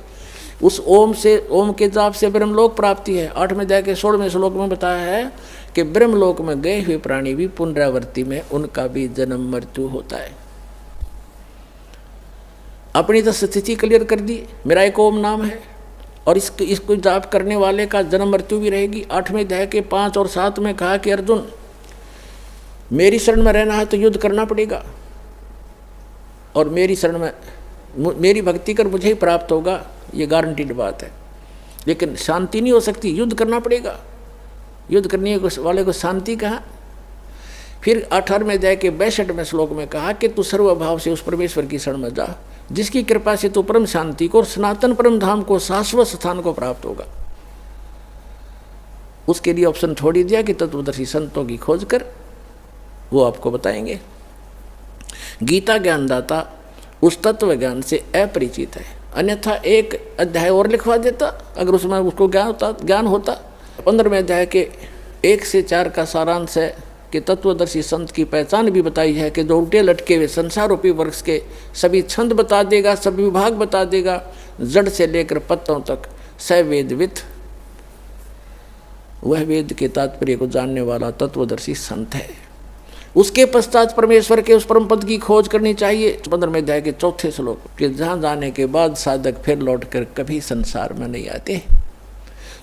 उस ओम से, ओम के जाप से ब्रह्मलोक प्राप्ति है। 8वें अध्याय के 16वें श्लोक में बताया है कि ब्रह्मलोक में गए हुए प्राणी भी पुनरावृत्ति में उनका भी जन्म मृत्यु होता है। अपनी तो स्थिति क्लियर कर दी, मेरा एक ओम नाम है और इसको जाप करने वाले का जन्म मृत्यु भी रहेगी। 8वें अध्याय के 5 और 7 में कहा कि अर्जुन, मेरी शरण में रहना है तो युद्ध करना पड़ेगा, और मेरी शरण में मेरी भक्ति कर मुझे ही प्राप्त होगा, ये गारंटीड बात है। लेकिन शांति नहीं हो सकती, युद्ध करना पड़ेगा। युद्ध करने वाले को शांति कहा। फिर 18वें अध्याय के 62वें श्लोक में कहा कि तू सर्वभाव से उस परमेश्वर की शरण में जा, जिसकी कृपा से तू परम शांति को और सनातन परम धाम को, शाश्वत स्थान को प्राप्त होगा। उसके लिए ऑप्शन छोड़ ही दिया कि तत्वदर्शी संतों की खोज कर, वो आपको बताएंगे। गीता ज्ञानदाता उस तत्व ज्ञान से अपरिचित है, अन्यथा एक अध्याय और लिखवा देता अगर उसमें उसको ज्ञान होता। 15वें अध्याय के 1 से 4 का सारांश है कि तत्वदर्शी संत की पहचान भी बताई है कि जो उल्टे लटके हुए संसार रूपी वृक्ष के सभी छंद बता देगा, सभी विभाग बता देगा, जड़ से लेकर पत्तों तक सवेदवित, वह वेद के तात्पर्य को जानने वाला तत्वदर्शी संत है। उसके पश्चात परमेश्वर के उस परम पद की खोज करनी चाहिए। 15वें अध्याय के 4 श्लोक कि जहाँ जाने के बाद साधक फिर लौटकर कभी संसार में नहीं आते।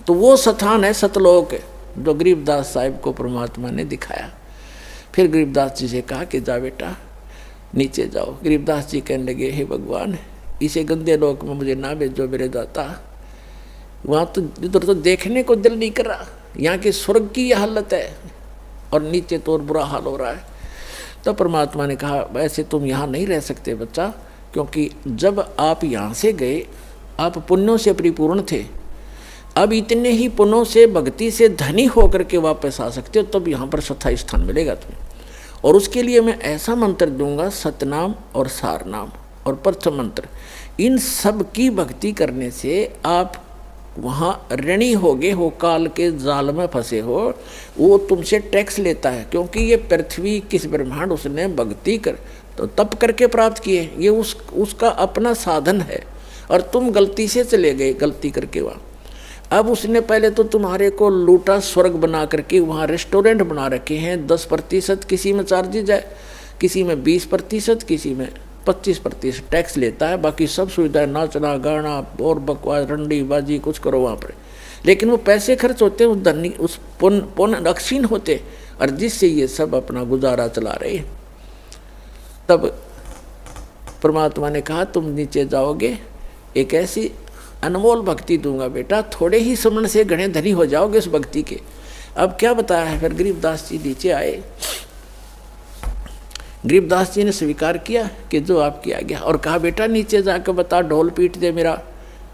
तो वो स्थान है सतलोक, जो गरीबदास साहिब को परमात्मा ने दिखाया। फिर गरीबदास जी से कहा कि जा बेटा नीचे जाओ। गरीबदास जी कहने लगे, हे भगवान, इसे गंदे लोक में मुझे ना भेजो मेरे दाता, वहाँ तो इधर तो देखने को दिल नहीं कर रहा। यहाँ की स्वर्ग की यह हालत है और नीचे तो और बुरा हाल हो रहा है। तब परमात्मा ने कहा वैसे तुम यहाँ नहीं रह सकते बच्चा, क्योंकि जब आप यहाँ से गए आप पुण्यों से परिपूर्ण थे, अब इतने ही पुण्यों से भक्ति से धनी होकर के वापस आ सकते हो, तब यहाँ पर स्थायी स्थान मिलेगा तुम्हें। और उसके लिए मैं ऐसा मंत्र दूंगा, सतनाम और सारनाम और प्रथम मंत्र, इन सब की भक्ति करने से आप वहाँ ऋणी हो गए हो, काल के जाल में फंसे हो। वो तुमसे टैक्स लेता है, क्योंकि ये पृथ्वी किस ब्रह्मांड उसने भक्ति कर तो तप करके प्राप्त किए, ये उसका अपना साधन है। और तुम गलती से चले गए, गलती करके वहाँ। अब उसने पहले तो तुम्हारे को लूटा, स्वर्ग बना करके वहाँ रेस्टोरेंट बना रखे हैं। 10% किसी में चार्जेज है, किसी में 20%, किसी में 25% टैक्स लेता है। बाकी सब सुविधाएं, नाचना गाना और बकवास रंडी बाजी कुछ करो वहाँ पर। लेकिन वो पैसे खर्च होते हैं, उस धनी उस पुण्य अक्षीण होते, और जिससे ये सब अपना गुजारा चला रहे। तब परमात्मा ने कहा तुम नीचे जाओगे, एक ऐसी अनमोल भक्ति दूंगा बेटा, थोड़े ही समय से घने धनी हो जाओगे उस भक्ति के। अब क्या बताया है। फिर गरीबदास जी नीचे आए। गरीबदास जी ने स्वीकार किया कि जो आपकी आज्ञा, और कहा बेटा नीचे जाकर बता, ढोल पीट दे मेरा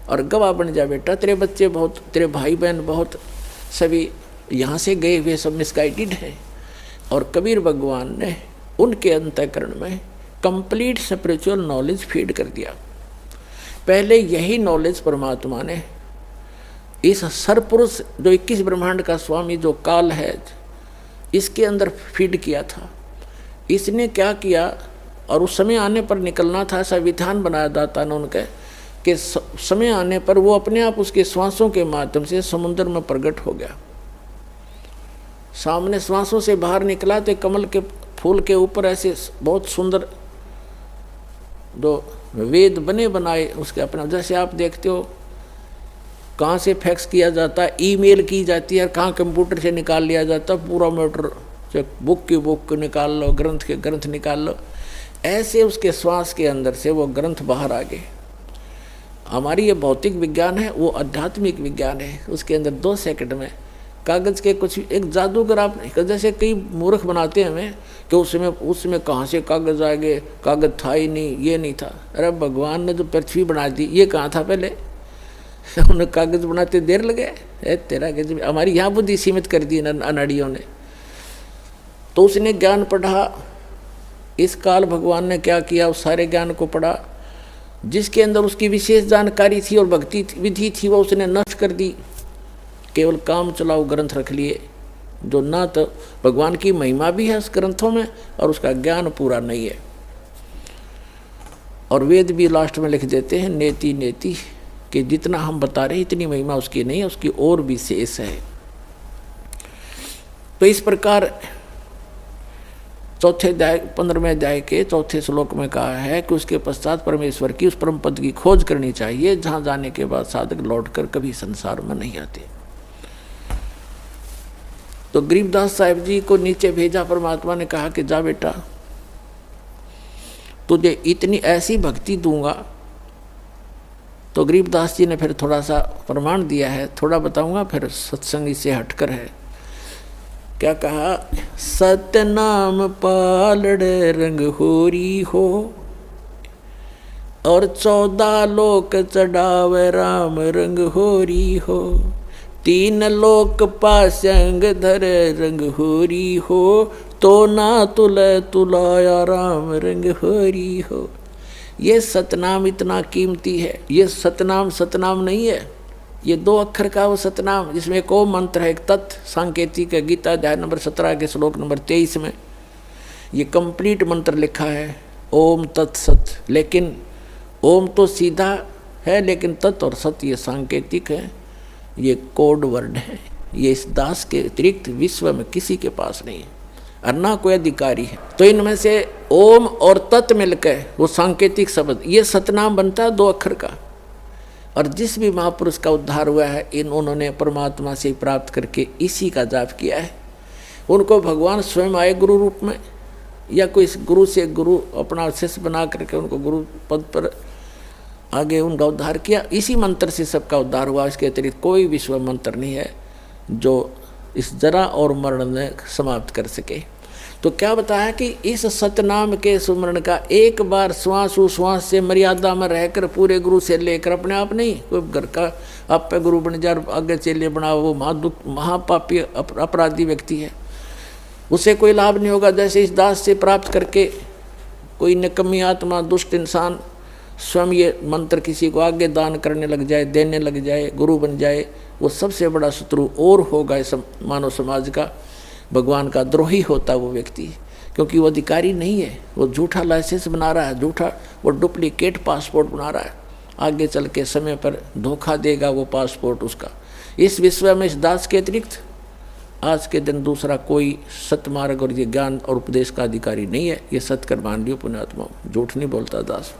और गवाह बन जा बेटा। तेरे बच्चे बहुत, तेरे भाई बहन बहुत, सभी यहाँ से गए हुए सब मिसगाइडेड हैं। और कबीर भगवान ने उनके अंतःकरण में कंप्लीट स्पिरिचुअल नॉलेज फीड कर दिया। पहले यही नॉलेज परमात्मा ने इस सरपुरुष जो 21 ब्रह्मांड का स्वामी जो काल है, इसके अंदर फीड किया था। इसने क्या किया, और उस समय आने पर निकलना था, ऐसा विधान बनाया दाता ने उनके कि समय आने पर वो अपने आप उसके श्वासों के माध्यम से समुद्र में प्रकट हो गया। सामने श्वासों से बाहर निकला तो कमल के फूल के ऊपर ऐसे बहुत सुंदर जो वेद बने बनाए उसके अपना, जैसे आप देखते हो कहाँ से फैक्स किया जाता है, ईमेल की जाती है, कहाँ कंप्यूटर से निकाल लिया जाता है पूरा मैटर, बुक की बुक निकाल लो, ग्रंथ के ग्रंथ निकाल लो। ऐसे उसके श्वास के अंदर से वो ग्रंथ बाहर आ गए। हमारी ये भौतिक विज्ञान है, वो आध्यात्मिक विज्ञान है। उसके अंदर 2 सेकंड में कागज़ के कुछ एक जादूगर, आप जैसे कई मूर्ख बनाते हैं हमें कि उसमें कहाँ से कागज़ आ गए, कागज़ था ही नहीं, ये नहीं था। अरे भगवान ने जो पृथ्वी बना दी, ये कहाँ था पहले? उन्हें कागज़ बनाते देर लगे। तेरा के हमारी यहाँ बुद्धि सीमित कर दी अनाड़ियों ने। तो उसने ज्ञान पढ़ा, इस काल भगवान ने क्या किया, उस सारे ज्ञान को पढ़ा जिसके अंदर उसकी विशेष जानकारी थी और भक्ति विधि थी, वो उसने नष्ट कर दी। केवल काम चलाओ ग्रंथ रख लिए, जो ना तो भगवान की महिमा भी है उस ग्रंथों में और उसका ज्ञान पूरा नहीं है। और वेद भी लास्ट में लिख देते हैं नेति नेति, कि जितना हम बता रहे इतनी महिमा उसकी नहीं है, उसकी और भी शेष है। तो इस प्रकार चौथे अध्याय 15वें अध्याय के चौथे श्लोक में कहा है कि उसके पश्चात परमेश्वर की उस परम पद की खोज करनी चाहिए, जहाँ जाने के बाद साधक लौटकर कभी संसार में नहीं आते। तो गरीबदास साहिब जी को नीचे भेजा परमात्मा ने, कहा कि जा बेटा तुझे इतनी ऐसी भक्ति दूंगा। तो गरीबदास जी ने फिर थोड़ा सा प्रमाण दिया है, थोड़ा बताऊंगा, फिर सत्संग इससे हटकर है। क्या कहा, सतनाम पालड़ रंग होरी हो, और 14 लोक चढ़ावे राम रंग होरी हो, 3 लोक पासंग धर रंग होरी हो, तो ना तुलाया राम रंग होरी हो। ये सतनाम इतना कीमती है। ये सतनाम सतनाम नहीं है, ये 2 अक्षर का वो सतनाम, जिसमें एक ओम मंत्र है, एक तत् सांकेतिक है। गीता अध्याय नंबर 17 के श्लोक नंबर 23 में ये कंप्लीट मंत्र लिखा है, ओम तत्सत। लेकिन ओम तो सीधा है, लेकिन तत् और सत ये सांकेतिक है, ये कोड वर्ड है। ये इस दास के अतिरिक्त विश्व में किसी के पास नहीं है और ना कोई अधिकारी है। तो इनमें से ओम और तत् मिलकर वो सांकेतिक शब्द, ये सतनाम बनता है 2 अक्षर का। और जिस भी महापुरुष का उद्धार हुआ है, उन्होंने परमात्मा से प्राप्त करके इसी का जाप किया है। उनको भगवान स्वयं आए गुरु रूप में, या कोई गुरु से गुरु अपना शिष्य बना करके उनको गुरु पद पर आगे उनका उद्धार किया। इसी मंत्र से सबका उद्धार हुआ, इसके अतिरिक्त कोई विश्व मंत्र नहीं है जो इस जरा और मरण ने समाप्त कर सके। तो क्या बताया कि इस सतनाम के सुमरण का एक बार श्वास उश्वास से मर्यादा में रहकर पूरे गुरु से लेकर, अपने आप नहीं, कोई घर का आप पे गुरु बन जाए आगे चेले बनाओ, वो महापापी अपराधी व्यक्ति है, उसे कोई लाभ नहीं होगा। जैसे इस दास से प्राप्त करके कोई निकम्मी आत्मा दुष्ट इंसान स्वयं ये मंत्र किसी को आगे दान करने लग जाए, देने लग जाए, गुरु बन जाए, वो सबसे बड़ा शत्रु और होगा इस मानव समाज का, भगवान का द्रोही होता वो व्यक्ति, क्योंकि वो अधिकारी नहीं है, वो झूठा लाइसेंस बना रहा है, झूठा वो डुप्लीकेट पासपोर्ट बना रहा है, आगे चल के समय पर धोखा देगा वो पासपोर्ट उसका। इस विश्व में इस दास के अतिरिक्त आज के दिन दूसरा कोई सतमार्ग और ये ज्ञान और उपदेश का अधिकारी नहीं है। ये सत्कर मान लियो पुण्यात्मा, झूठ नहीं बोलता दास।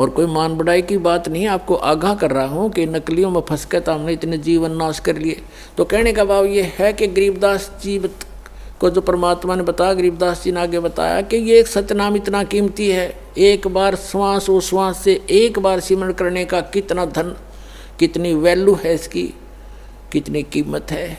और कोई मान बढ़ाई की बात नहीं है, आपको आगाह कर रहा हूँ कि नकलियों में फंस के तो हमने इतने जीवन नाश कर लिए। तो कहने का भाव ये है कि गरीबदास जी को जो परमात्मा ने बताया, गरीबदास जी ने आगे बताया कि ये एक सतनाम इतना कीमती है, एक बार श्वास उश्वास से एक बार सिमरण करने का कितना धन, कितनी वैल्यू है इसकी, कितनी कीमत है।